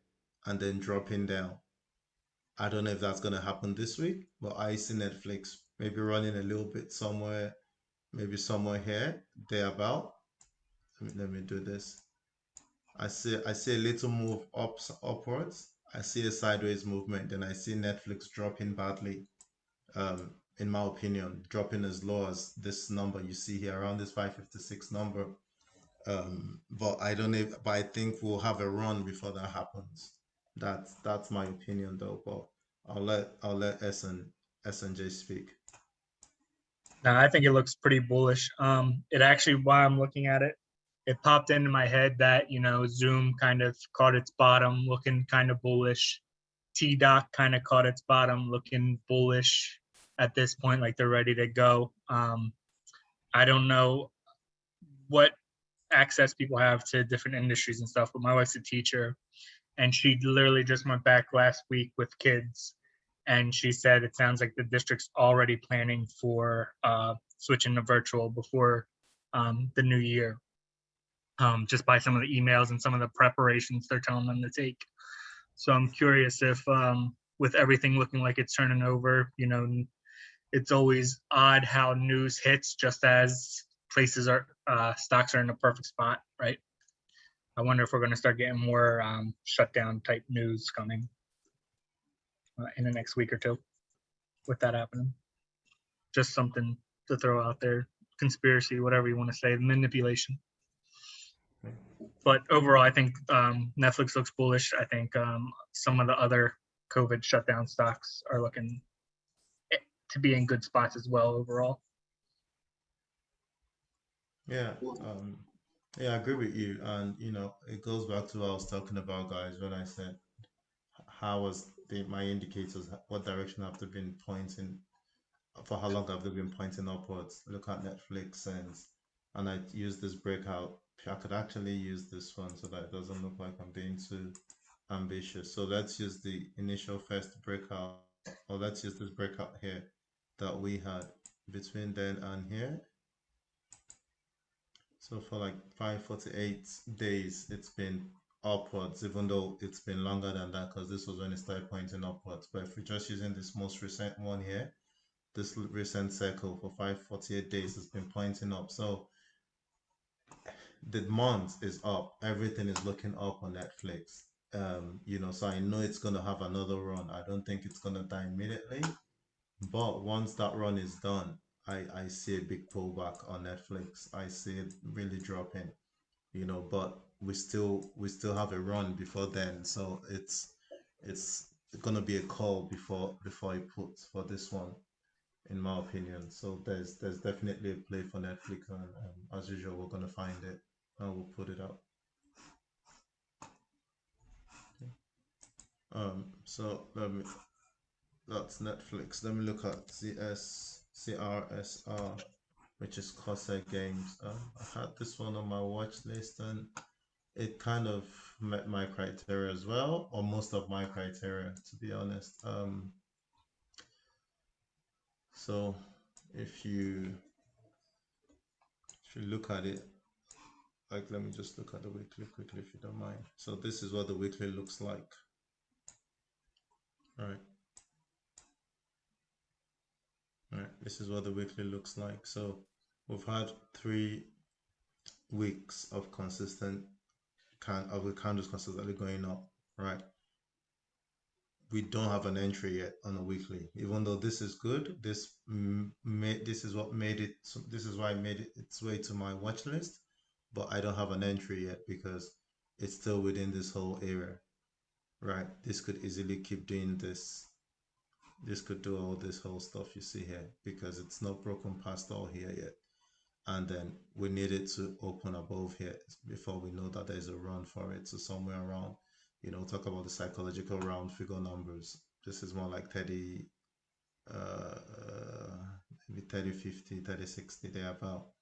and then dropping down. I don't know if that's gonna happen this week, but I see Netflix maybe running a little bit somewhere, maybe somewhere here, thereabout. Let me do this. I see a little move upwards. I see a sideways movement. Then I see Netflix dropping badly. In my opinion, dropping as low as this number you see here, around this 556 number. But I don't know. But I think we'll have a run before that happens. That's my opinion though. But I'll let S and J speak. No, I think it looks pretty bullish. It actually, while I'm looking at it, it popped into my head that, Zoom kind of caught its bottom, looking kind of bullish. T-Doc kind of caught its bottom, looking bullish at this point, like they're ready to go. I don't know what access people have to different industries and stuff, but my wife's a teacher, and she literally just went back last week with kids, and she said it sounds like the district's already planning for switching to virtual before the new year, just by some of the emails and some of the preparations they're telling them to take. So I'm curious if, with everything looking like it's turning over, it's always odd how news hits just as places are, stocks are in a perfect spot, right? I wonder if we're going to start getting more shutdown type news coming in the next week or two with that happening. Just something to throw out there. Conspiracy, whatever you want to say, manipulation. But overall, I think Netflix looks bullish. I think some of the other COVID shutdown stocks are looking to be in good spots as well overall. Yeah, I agree with you. And it goes back to what I was talking about, guys, when I said how was my indicators, what direction have they been pointing, for how long have they been pointing upwards? Look at Netflix and I use this breakout I could actually use this one so that it doesn't look like I'm being too ambitious. So let's use the initial first breakout, or let's use this breakout here that we had between then and here. So for like 548 days, it's been upwards, even though it's been longer than that because this was when it started pointing upwards. But if we're just using this most recent one here, this recent circle for 548 days has been pointing up. So the month is up, everything is looking up on Netflix. You know, so I know it's gonna have another run. I don't think it's gonna die immediately, but once that run is done, I see a big pullback on Netflix. I see it really dropping, you know, but we still have a run before then. So it's gonna be a call before it puts for this one, in my opinion. So there's definitely a play for Netflix, and as usual, we're gonna find it and we'll put it up. So that's Netflix. Let me look at CRSR, which is Corsair Games. I had this one on my watch list, and it kind of met my criteria as well, or most of my criteria, to be honest. So if you look at it, like, let me just look at the weekly quickly, if you don't mind. So this is what the weekly looks like. All right. All right, this is what the weekly looks like. So we've had 3 weeks of consistent candles consistently going up, right? We don't have an entry yet on a weekly, even though this is good. This is what made it. This is why I made it its way to my watch list, but I don't have an entry yet because it's still within this whole area, right? This could easily keep doing this. This could do all this whole stuff you see here because it's not broken past all here yet. And then we need it to open above here before we know that there's a run for it. So somewhere around, you know, talk about the psychological round figure numbers. This is more like 30, maybe 30, 50, 30, 60, thereabout.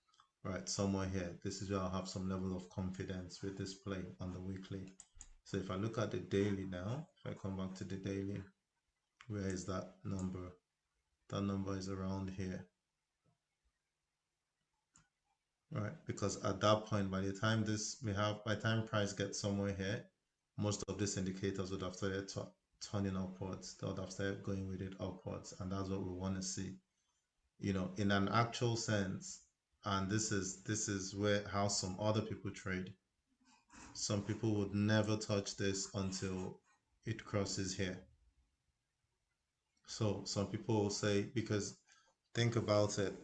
Right, somewhere here. This is where I'll have some level of confidence with this play on the weekly. So if I look at the daily now, if I come back to the daily, where is that number? That number is around here. Right, because at that point, by the time price gets somewhere here, most of these indicators would have started turning upwards. They would have started going with it upwards, and that's what we want to see, you know, in an actual sense. And this is where how some other people trade. Some people would never touch this until it crosses here. So some people will say, because think about it,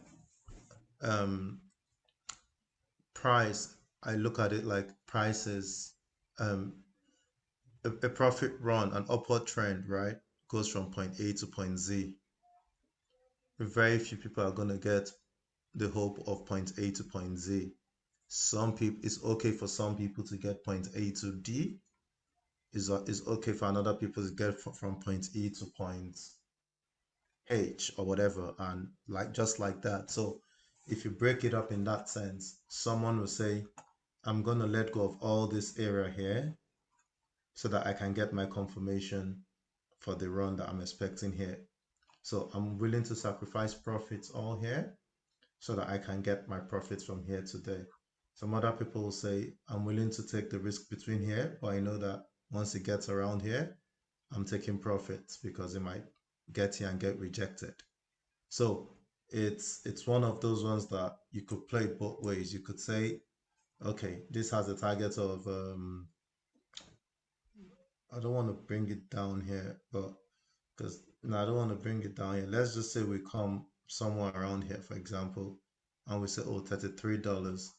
price, I look at it like prices, a profit run, an upward trend, right, goes from point A to point Z. Very few people are going to get the hope of point A to point Z. Some people, it's okay for some people to get point A to D. Is okay for another people to get from point E to point H or whatever, and like just like that. So if you break it up in that sense, someone will say, I'm going to let go of all this area here so that I can get my confirmation for the run that I'm expecting here. So I'm willing to sacrifice profits all here so that I can get my profits from here to there. Some other people will say, I'm willing to take the risk between here, but I know that once it gets around here, I'm taking profits because it might get here and get rejected. So it's one of those ones that you could play both ways. You could say, okay, this has a target of I don't want to bring it down here, but because no, I don't want to bring it down here. Let's just say we come somewhere around here, for example, and we say, oh, $33.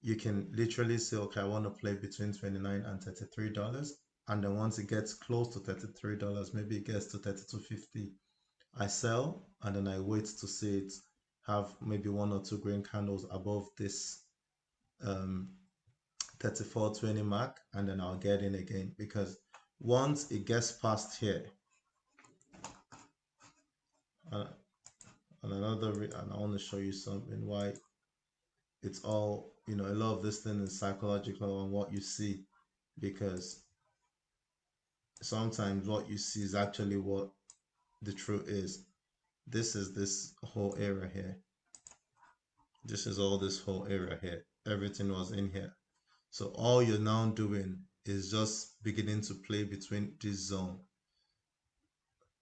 You can literally say, okay, I want to play between $29 and $33. And then once it gets close to $33, maybe it gets to $32.50, I sell, and then I wait to see it have maybe 1 or 2 green candles above this 34.20 mark, and then I'll get in again, because once it gets past here, and I want to show you something why it's all, a lot of this thing is psychological on what you see, because sometimes what you see is actually what the truth is. This is this whole area here. This is all this whole area here. Everything was in here. So all you're now doing is just beginning to play between this zone.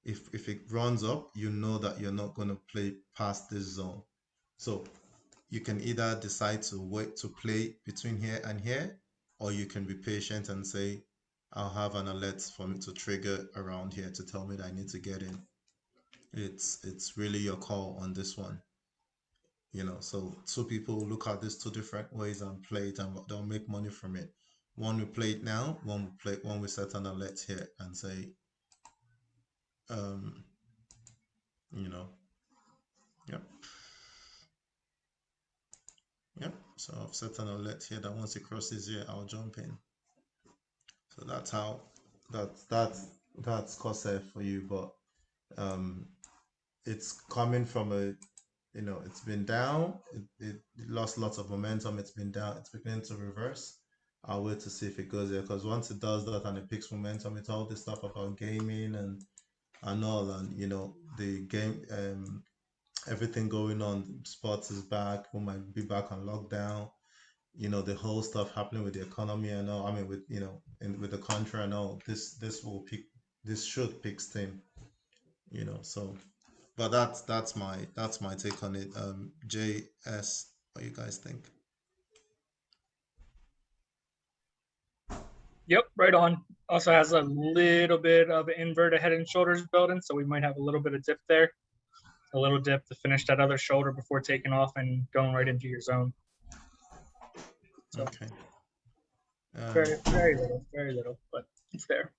If it runs up, you know that you're not going to play past this zone. So you can either decide to wait to play between here and here, or you can be patient and say, I'll have an alert for me to trigger around here to tell me that I need to get in. It's really your call on this one. So two people look at this two different ways and play it, and they'll make money from it. One will play it now, one will set an alert here and say, um, yep. Yep, so I've set an alert here that once it crosses here, I'll jump in. So that's how that's Corsair for you, but it's coming from it's been down, it lost lots of momentum, it's been down, it's beginning to reverse. I'll wait to see if it goes there, because once it does that and it picks momentum, it's all this stuff about gaming and all, and the game, everything going on, sports is back, we might be back on lockdown, the whole stuff happening with the economy and all, I mean, with with the country and all, this should pick steam, so. But that's my take on it. JS, what you guys think? Yep, right on. Also has a little bit of inverted head and shoulders building, so we might have a little bit of dip there. A little dip to finish that other shoulder before taking off and going right into your zone. So Okay. very little, but it's there.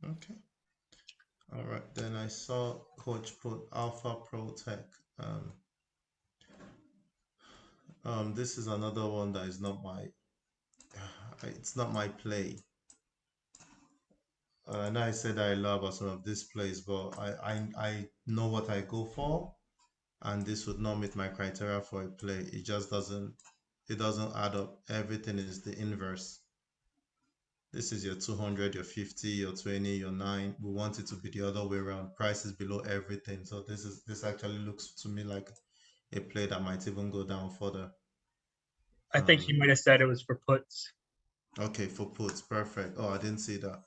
Okay. All right. Then I saw Coach put Alpha Pro Tech. This is another one that is not my. It's not my play. I know I said I love some of these plays, but I know what I go for, and this would not meet my criteria for a play. It just doesn't add up. Everything is the inverse. This is your 200, your 50, your 20, your 9. We want it to be the other way around. Price is below everything. So this actually looks to me like a play that might even go down further. I think he might have said it was for puts. Okay, for puts, perfect. Oh, I didn't see that.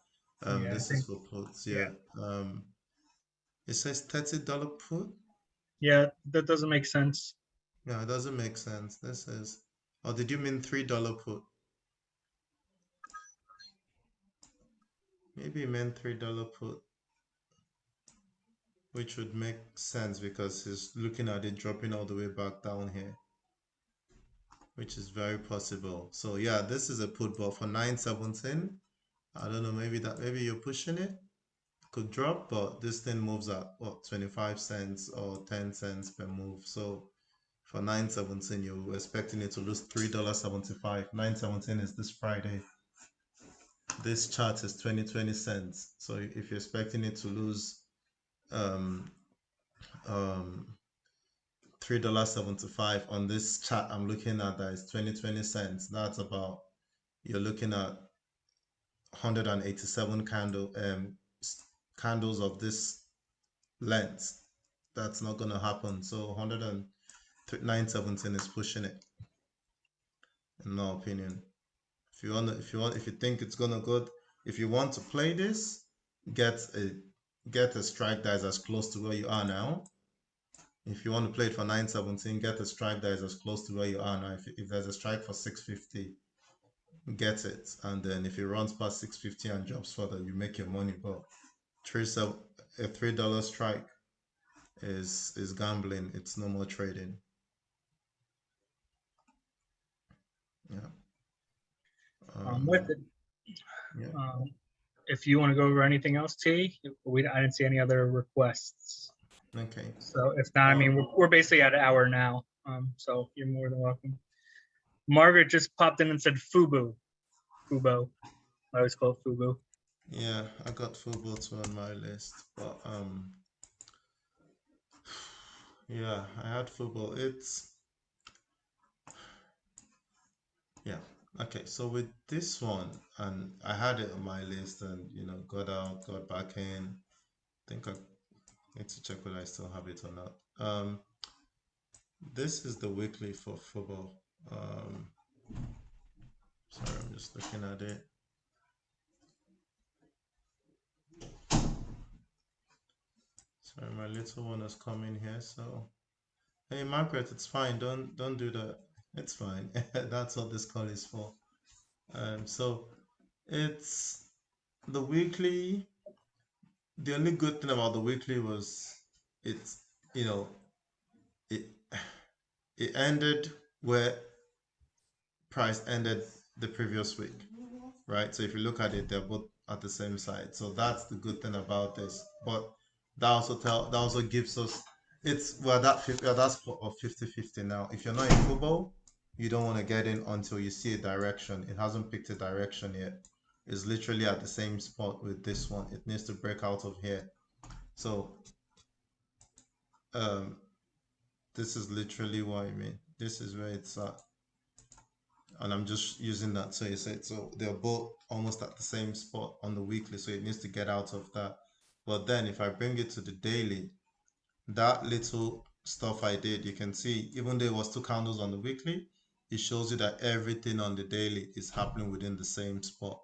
Yeah, This is for puts, yeah. It says $30 put. Yeah, that doesn't make sense. Yeah, it doesn't make sense. This is. Oh, did you mean $3 put? Maybe you meant $3 put, which would make sense because he's looking at it dropping all the way back down here, which is very possible. So yeah, this is a put, but for 917, I don't know, maybe you're pushing it, could drop, but this thing moves at what, 25 cents or 10 cents per move. So for 917, you're expecting it to lose $3.75. 917 is this Friday. This chart is 20 cents. So if you're expecting it to lose $3.75 on this chart I'm looking at, that is 20 cents, that's about, you're looking at 187 candles of this length. That's not going to happen. So 917 is pushing it, in my opinion. If you think it's gonna go, if you want to play this, get a strike that is as close to where you are now. If you want to play it for 917, get a strike that is as close to where you are now. If there's a strike for 650, get it. And then if it runs past 650 and jumps further, you make your money. But a $3 strike is gambling. It's no more trading. Yeah. I'm with it. Yeah. If you want to go over anything else, T, I didn't see any other requests. Okay. So if not, I mean, we're basically at an hour now. So you're more than welcome. Margaret just popped in and said Fubo. I always call it Fubo. Yeah, I got Fubo too on my list, but yeah, I had Fubo. Yeah. Okay. So with this one, and I had it on my list, and got out, got back in. I think I need to check whether I still have it or not. This is the weekly for football. Sorry, I'm just looking at it. Sorry, my little one has come in here. So, hey, Margaret, it's fine. Don't do that. It's fine. That's what this call is for. So it's the weekly. The only good thing about the weekly was it's you know it it ended where price ended the previous week, right? So if you look at it, they're both at the same side. So that's the good thing about this. But that also gives us it's well that that's for 50-50 now. If you're not in football, you don't want to get in until you see a direction. It hasn't picked a direction yet. It's literally at the same spot with this one. It needs to break out of here. So um this is literally what I mean. This is where it's at. And I'm just using that so you said so they're both almost at the same spot on the weekly, so it needs to get out of that. But then if I bring it to the daily, that little stuff I did, you can see even though it was two candles on the weekly, it shows you that everything on the daily is happening within the same spot.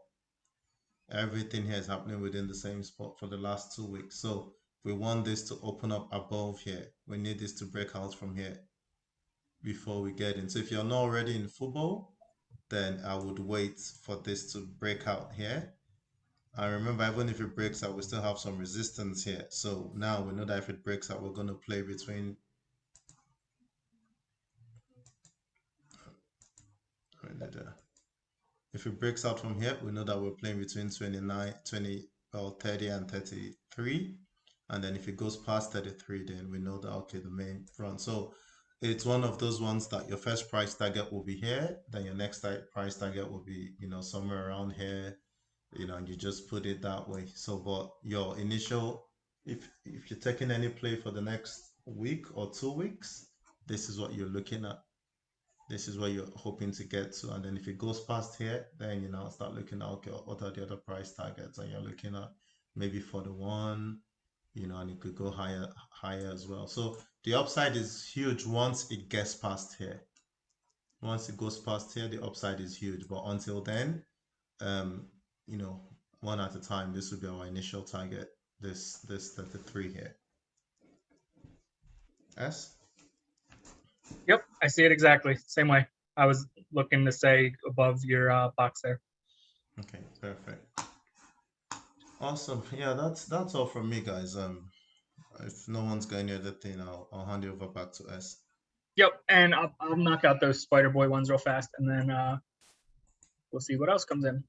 Everything here is happening within the same spot for the last 2 weeks. So we want this to open up above here. We need this to break out from here before we get in. So if you're not already in football, then I would wait for this to break out here. And remember, even if it breaks out, we still have some resistance here. So now we know that if it breaks out, we're going to play between. If it breaks out from here, we know that we're playing between 30 and 33. And then if it goes past 33, then we know that, okay, the main front. So it's one of those ones that your first price target will be here. Then your next price target will be, somewhere around here, and you just put it that way. So, but your initial, if you're taking any play for the next week or 2 weeks, this is what you're looking at. This is what you're hoping to get to. And then if it goes past here, then start looking at, okay, what are the other price targets? And you're looking at maybe 41, and it could go higher as well. So the upside is huge once it gets past here. Once it goes past here, the upside is huge. But until then, one at a time, this would be our initial target, this 33 here. S? Yep, I see it exactly same way. I was looking to say above your box there. Okay, perfect. Awesome. Yeah, that's all from me, guys. If no one's got any other thing, I'll hand it over back to S. Yep, and I'll knock out those Spider Boy ones real fast, and then we'll see what else comes in.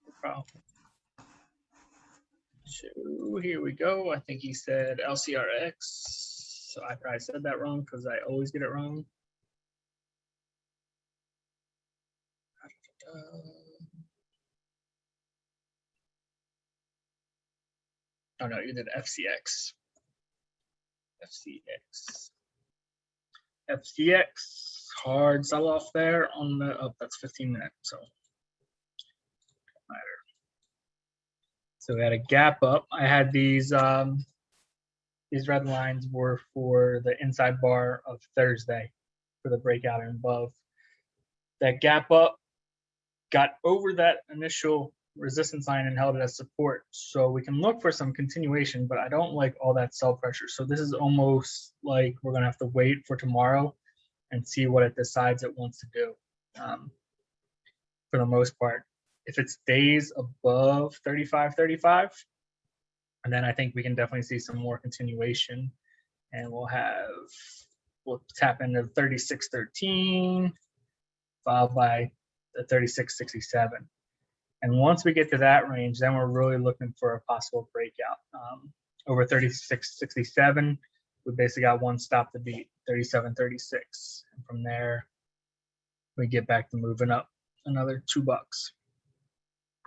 No problem. So here we go. I think he said LCRX. So I probably said that wrong because I always get it wrong. Oh no, you did FCX. FCX, hard sell off there on the, oh, that's 15 minutes, so matter. So we had a gap up. I had these red lines were for the inside bar of Thursday for the breakout and above. That gap up got over that initial resistance line and held it as support. So we can look for some continuation, but I don't like all that sell pressure. So this is almost like we're gonna have to wait for tomorrow and see what it decides it wants to do. For the most part, if it stays above 35.35, and then I think we can definitely see some more continuation, and we'll tap into 36.13 followed by the 36.67. And once we get to that range, then we're really looking for a possible breakout. Over 36.67, we basically got one stop to beat, 37.36. And from there, we get back to moving up another $2.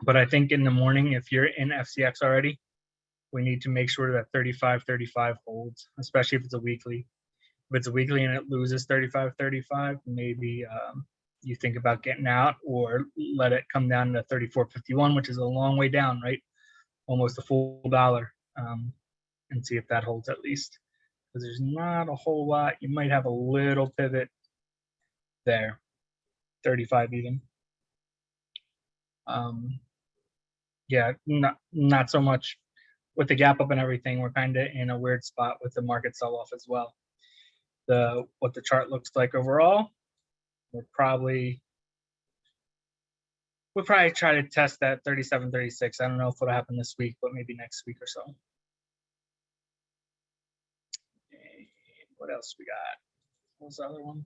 But I think in the morning, if you're in FCX already, we need to make sure that 35.35 holds, especially if it's a weekly. If it's a weekly and it loses 35.35, maybe you think about getting out, or let it come down to 34.51, which is a long way down, right? Almost a full dollar, and see if that holds at least. Because there's not a whole lot. You might have a little pivot there, 35 even. Yeah, not so much with the gap up and everything. We're kind of in a weird spot with the market sell-off as well. What the chart looks like overall, we'll probably try to test that 37, 36. I don't know if it'll happen this week, but maybe next week or so. And what else we got? What was the other one?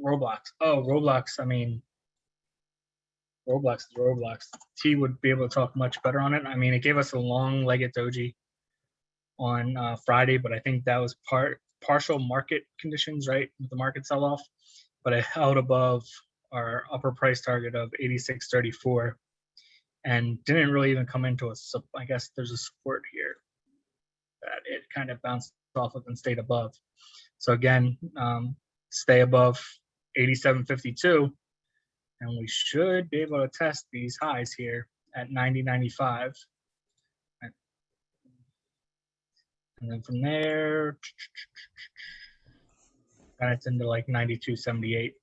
Roblox. Oh, Roblox. I mean, Roblox is Roblox. T would be able to talk much better on it. I mean, it gave us a long-legged doji on Friday, but I think that was partial market conditions, right, with the market sell-off. But it held above our upper price target of 86.34, and didn't really even come into a. I guess there's a support here that it kind of bounced off of and stayed above. So again, stay above 87.52, and we should be able to test these highs here at 90.95. And then from there, kind of into like 92.78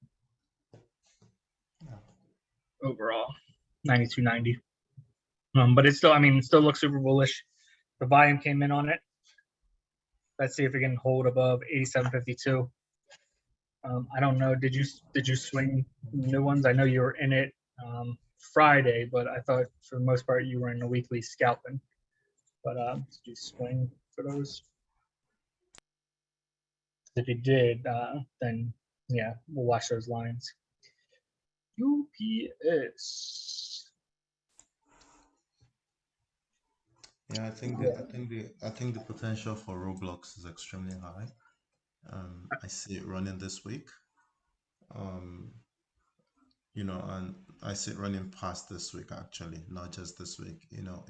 overall, 92.90. But it's still, I mean, it still looks super bullish. The volume came in on it. Let's see if we can hold above 87.52. I don't know. Did you swing new ones? I know you were in it Friday, but I thought for the most part you were in the weekly scalping. But did you swing for those? If you did, then yeah, we'll watch those lines. UPS. Yeah, I think the potential for Roblox is extremely high. I see it running this week. You know, and I see it running past this week actually, not just this week. You know,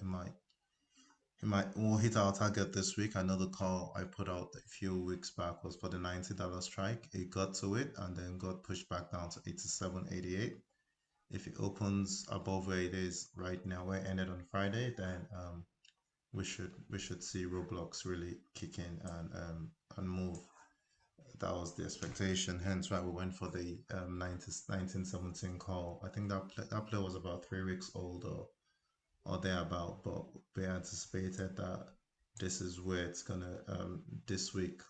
we'll hit our target this week. I know the call I put out a few weeks back was for the $90 strike. It got to it and then got pushed back down to 87.88. If it opens above where it is right now, where it ended on Friday, then we should see Roblox really kick in and move. That was the expectation. Hence why we went for the 1917 call. I think that play was about 3 weeks old or thereabout, but we anticipated that this is where it's gonna this week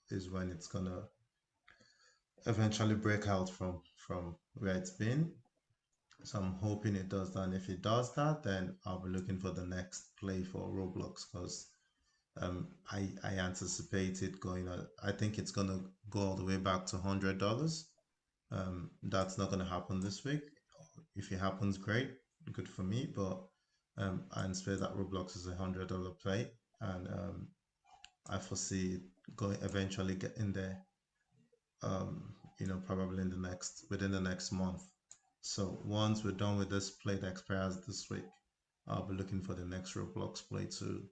is when it's gonna eventually break out from where it's been. So I'm hoping it does that. And if it does that, then I'll be looking for the next play for Roblox because I anticipate it going. I think it's gonna go all the way back to $100. That's not gonna happen this week. If it happens, great, good for me. But I anticipate that Roblox is $100 play, and I foresee it going eventually getting there. You know, probably within the next month. So once we're done with this play that expires this week, I'll be looking for the next Roblox play to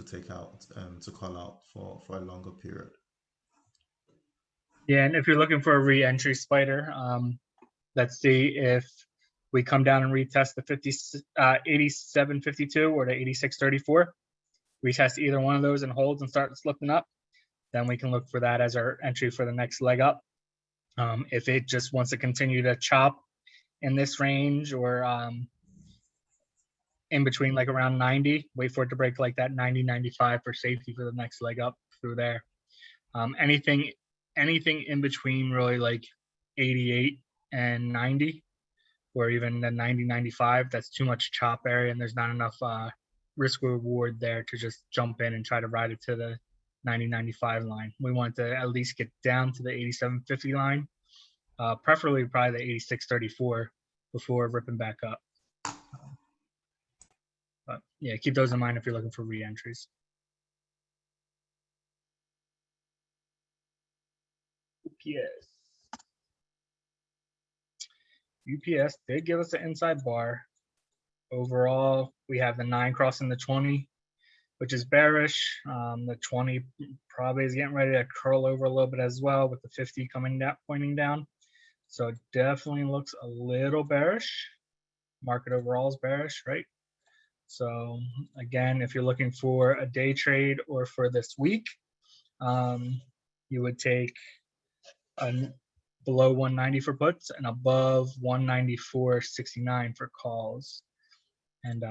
take out to call out for a longer period. Yeah, and if you're looking for a re-entry spider, let's see if we come down and retest the 87.52 or the 86.34. Retest either one of those and holds and start slipping up, then we can look for that as our entry for the next leg up. If it just wants to continue to chop in this range or in between like around 90, wait for it to break like that 90-95 for safety for the next leg up through there. Anything in between really like 88 and 90 or even the 90-95, that's too much chop area and there's not enough risk reward there to just jump in and try to ride it to the 90-95 line. We want to at least get down to the 87.50 line, preferably probably the 86.34 before ripping back up. But yeah, keep those in mind if you're looking for re-entries. UPS did give us an inside bar. Overall, we have the 9 crossing the 20. which is bearish. The 20 probably is getting ready to curl over a little bit as well, with the 50 coming down, pointing down. So it definitely looks a little bearish. Market overall is bearish, right? So again, if you're looking for a day trade or for this week, you would take a below 190 for puts and above 194.69 for calls. And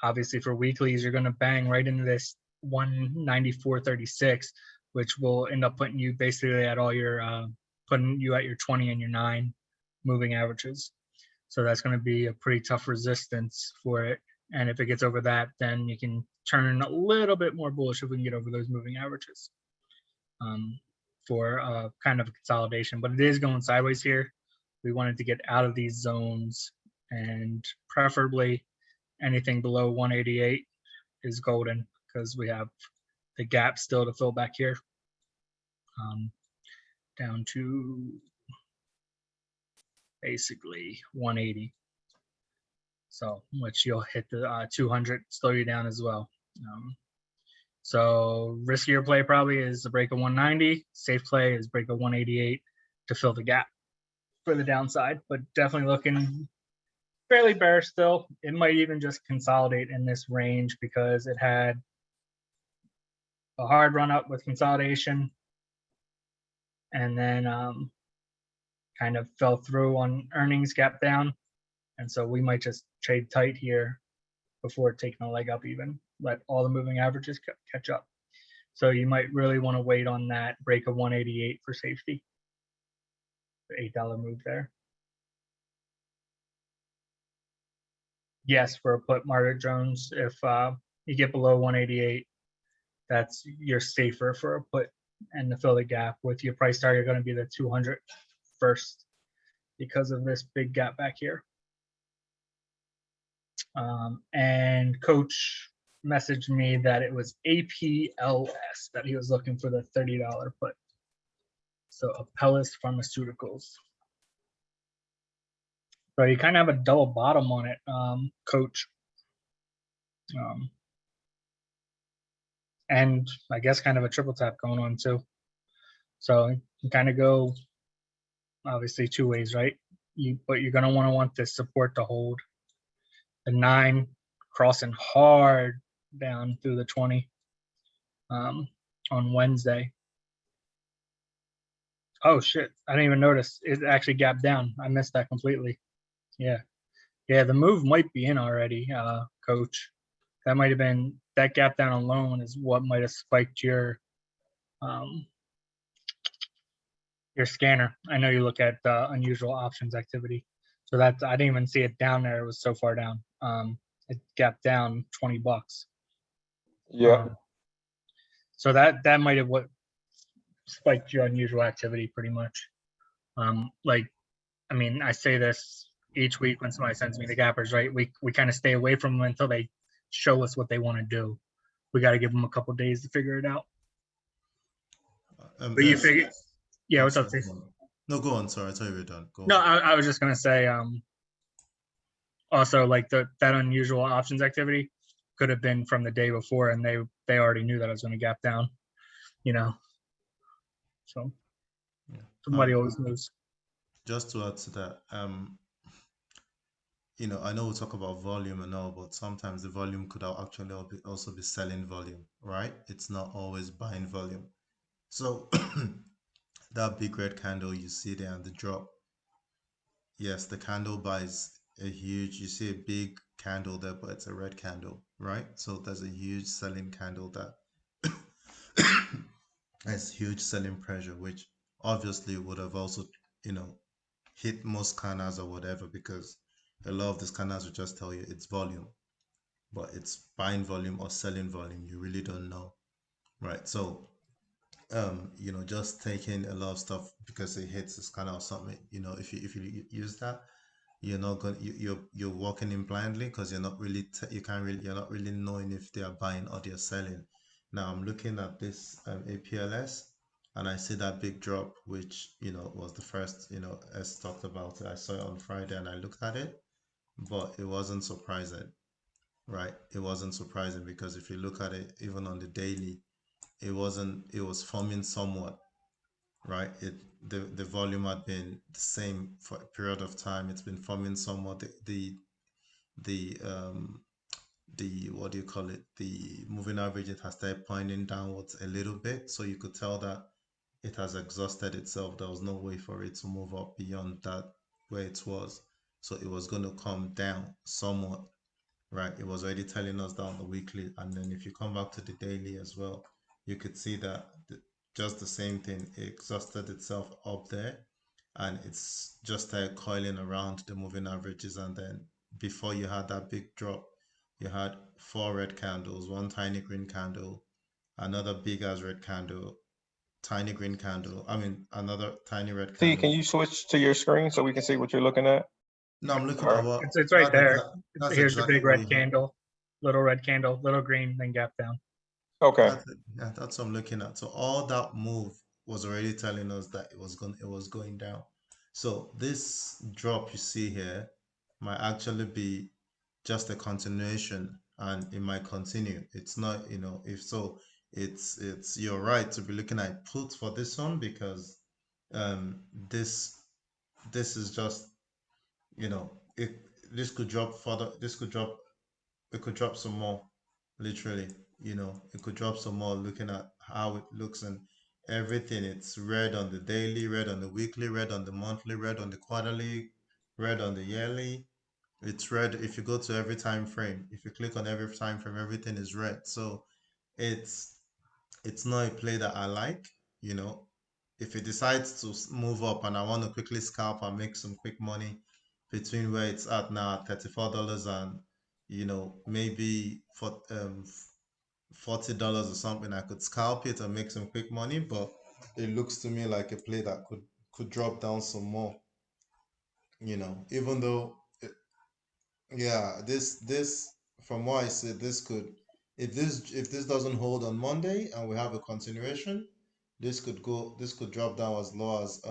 obviously for weeklies, you're going to bang right into this 194.36, which will end up putting you basically at all your putting you at your 20 and your 9 moving averages. So that's going to be a pretty tough resistance for it. And if it gets over that, then you can turn a little bit more bullish if we can get over those moving averages for kind of a consolidation. But it is going sideways here. We wanted to get out of these zones, and preferably anything below 188 is golden, because we have the gap still to fill back here down to basically 180. So, which you'll hit the 200, slow you down as well. So riskier play probably is the break of 190. Safe play is break of 188 to fill the gap for the downside, but definitely looking fairly bearish still. It might even just consolidate in this range because it had a hard run up with consolidation and then kind of fell through on earnings, gap down. And so we might just trade tight here before taking a leg up, even let all the moving averages catch up. So you might really want to wait on that break of 188 for safety. The $8 move there. Yes, for a put, Margaret Jones, if you get below 188, that's you're safer for a put and to fill the gap with your price target going to be the 200 first because of this big gap back here. And coach messaged me that it was APLS that he was looking for the $30 put. So Apellis Pharmaceuticals. So you kind of have a double bottom on it, coach. And I guess kind of a triple tap going on too. So you kind of go obviously two ways, right? But you're gonna want this support to hold. The 9 crossing hard down through the 20 on Wednesday. Oh shit, I didn't even notice it actually gapped down. I missed that completely. Yeah, the move might be in already, coach. That might have been, that gap down alone is what might have spiked your scanner. I know you look at unusual options activity. So that's, I didn't even see it down there. It was so far down. It gapped down $20. Yeah. So that might have what spiked your unusual activity pretty much. Like, I mean, I say this each week when somebody sends me the gappers, right? We kind of stay away from them until they show us what they want to do. We got to give them a couple days to figure it out. But you figure, yeah. What's up, Steve? No, go on. Sorry, I thought you were done. Go No, on. I was just gonna say, also like that unusual options activity could have been from the day before, and they already knew that I was going to gap down, you know. So Yeah. somebody always knows. Just to add to that, you know, I know we talk about volume and all, but sometimes the volume could actually also be selling volume, right? It's not always buying volume. So that big red candle you see there and the drop, yes, the candle buys a huge, you see a big candle there, but it's a red candle, right? So there's a huge selling candle that has huge selling pressure, which obviously would have also, you know, hit most scanners or whatever, because a lot of the scanners will just tell you it's volume, but it's buying volume or selling volume. You really don't know, right? So, you know, just taking a lot of stuff because it hits the scanner or something, you know, if you use that, you're not going you're walking in blindly, because you're not really you're not really knowing if they are buying or they're selling. Now I'm looking at this APLS, and I see that big drop, which, you know, was the first, you know, as talked about it. I saw it on Friday and I looked at it, but it wasn't surprising, right? It wasn't surprising because if you look at it, even on the daily, it was forming somewhat, right? The volume had been the same for a period of time. It's been forming somewhat. The what do you call it? The moving average, it has started pointing downwards a little bit. So you could tell that it has exhausted itself. There was no way for it to move up beyond that where it was. So it was going to come down somewhat, right? It was already telling us that on the weekly. And then if you come back to the daily as well, you could see that just the same thing. It exhausted itself up there and it's just started coiling around the moving averages. And then before you had that big drop, you had 4 red candles, one tiny green candle, another big as red candle, tiny green candle. I mean, another tiny red T, candle. can you switch to your screen so we can see what you're looking at? No, I'm looking All at right. what It's right there. That's Here's the exactly big what red you have. candle, little red candle, little green, then gap down. Okay. Yeah, that's what I'm looking at. So all that move was already telling us that it was going down. So this drop you see here might actually be just a continuation and it might continue. It's not, if so, it's you're right to be looking at put for this one because um this is just, it this could drop further, it could drop some more, literally, it could drop some more looking at how it looks and everything. It's red on the daily, red on the weekly, red on the monthly, red on the quarterly, red on the yearly. It's red if you go to every time frame. If you click on every time frame, everything is red. So it's it's not a play that I like, you know. If it decides to move up and I want to quickly scalp and make some quick money between where it's at now, $34 and maybe for $40 or something, I could scalp it and make some quick money, but it looks to me like a play that could drop down some more, even though yeah, this from what I said, this could, if this doesn't hold on Monday and we have a continuation, this could drop down as low as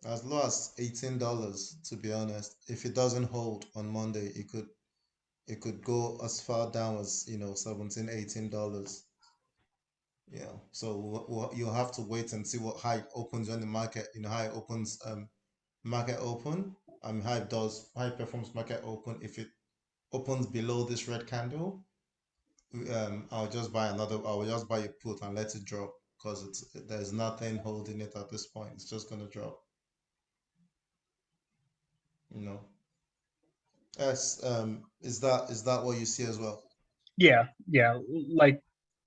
$18, to be honest. If it doesn't hold on Monday, it could go as far down as, 17, $18. So you'll have to wait and see how it opens when the market, how it opens, market open. How it performs market open. If it opens below this red candle, I will just buy a put and let it drop because there's nothing holding it at this point. It's just gonna drop, you know. Yes, is that what you see as well? Yeah. Like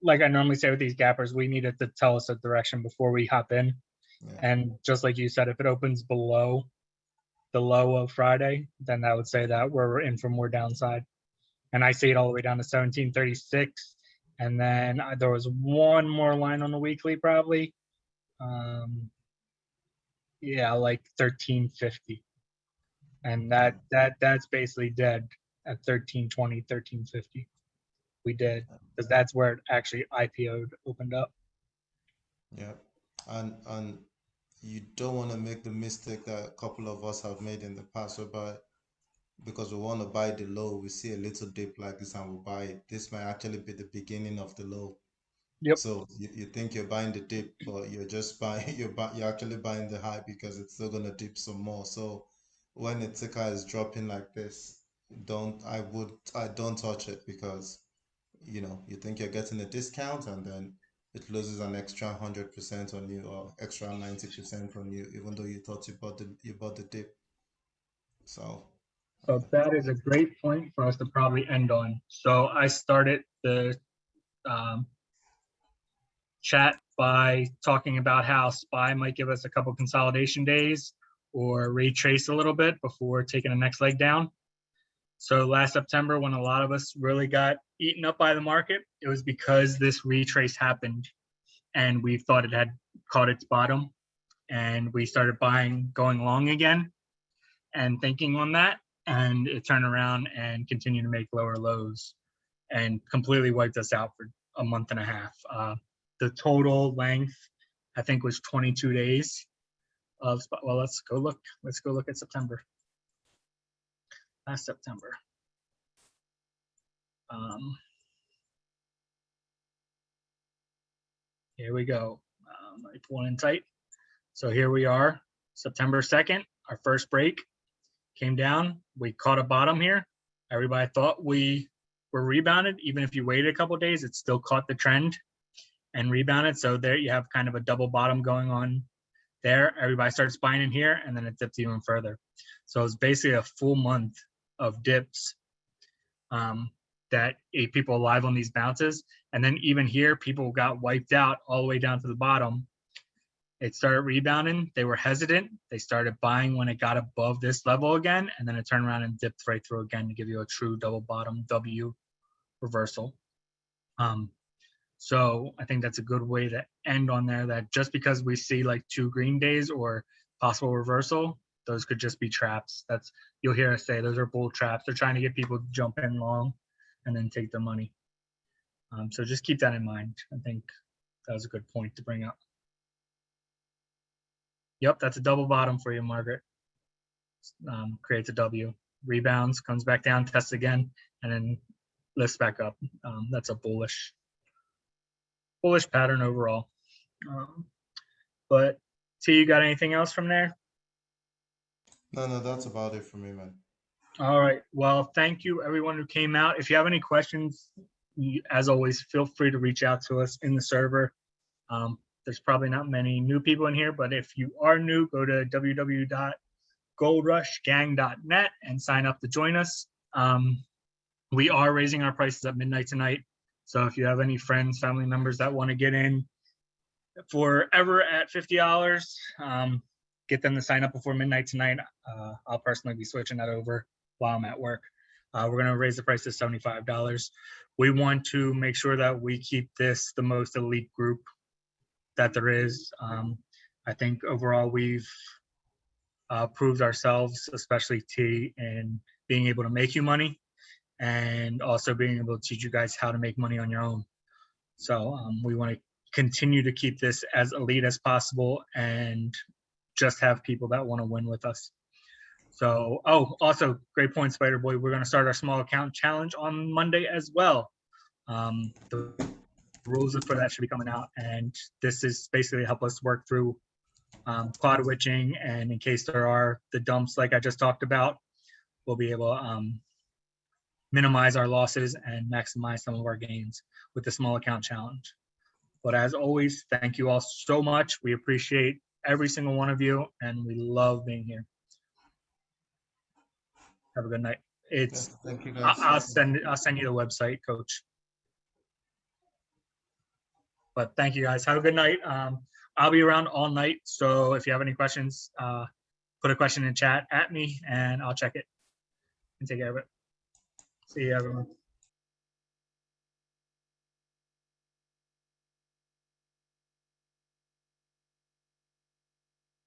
I normally say with these gappers, we need it to tell us a direction before we hop in. Yeah. And just like you said, if it opens below the low of Friday, then I would say that we're in for more downside. And I see it all the way down to 1736. And then there was one more line on the weekly, probably. Like 1350. And that's basically dead at 1320, 1350. We did, because that's where it actually IPO'd, opened up. Yeah, and you don't want to make the mistake that a couple of us have made in the past, whereby because we want to buy the low, we see a little dip like this and we buy it. This might actually be the beginning of the low. Yep. So you think you're buying the dip, but you're just buying you're actually buying the high because it's still gonna dip some more. So when a ticker is dropping like this, I don't touch it because you think you're getting a discount and then it loses an extra 100% on you or extra 90% on you, even though you thought you bought the dip. So So that is a great point for us to probably end on. So I started the chat by talking about how SPY might give us a couple consolidation days or retrace a little bit before taking the next leg down. So last September, when a lot of us really got eaten up by the market, it was because this retrace happened and we thought it had caught its bottom, and we started buying, going long again and thinking on that, and it turned around and continued to make lower lows and completely wiped us out for a month and a half. The total length, I think, was 22 days of, well, let's go look at September. Last September. Here we go. Let me pull in tight. So here we are, September 2nd, our first break came down. We caught a bottom here. Everybody thought we were rebounded. Even if you waited a couple of days, it still caught the trend and rebounded. So there you have kind of a double bottom going on there. Everybody starts buying in here, and then it dips even further. So it's basically a full month of dips that ate people alive on these bounces. And then even here, people got wiped out all the way down to the bottom. It started rebounding. They were hesitant. They started buying when it got above this level again, and then it turned around and dipped right through again to give you a true double bottom W reversal. So I think that's a good way to end on there, that just because we see like 2 green days or possible reversal, those could just be traps. That's, you'll hear us say those are bull traps. They're trying to get people to jump in long and then take their money. So just keep that in mind. I think that was a good point to bring up. Yep, that's a double bottom for you, Margaret. Creates a W, rebounds, comes back down, tests again, and then lifts back up. That's a bullish pattern overall. But T, you got anything else from there? No, that's about it for me, man. All right. Well, thank you everyone who came out. If you have any questions, as always, feel free to reach out to us in the server. There's probably not many new people in here, but if you are new, go to www.goldrushgang.net and sign up to join us. We are raising our prices at midnight tonight. So if you have any friends, family members that want to get in forever at $50, get them to sign up before midnight tonight. I'll personally be switching that over while I'm at work. We're going to raise the price to $75. We want to make sure that we keep this the most elite group that there is. I think overall we've proved ourselves, especially T, in being able to make you money and also being able to teach you guys how to make money on your own. So we want to continue to keep this as elite as possible and just have people that want to win with us. So, also great point, Spider Boy. We're going to start our small account challenge on Monday as well. The rules for that should be coming out, and this is basically help us work through quad witching, and in case there are the dumps like I just talked about, we'll be able to minimize our losses and maximize some of our gains with the small account challenge. But as always, thank you all so much. We appreciate every single one of you, and we love being here. Have a good night. It's Thank you, guys. I'll send you the website, Coach. But thank you guys. Have a good night. I'll be around all night. So if you have any questions, put a question in chat at me and I'll check it and take care of it. See you everyone.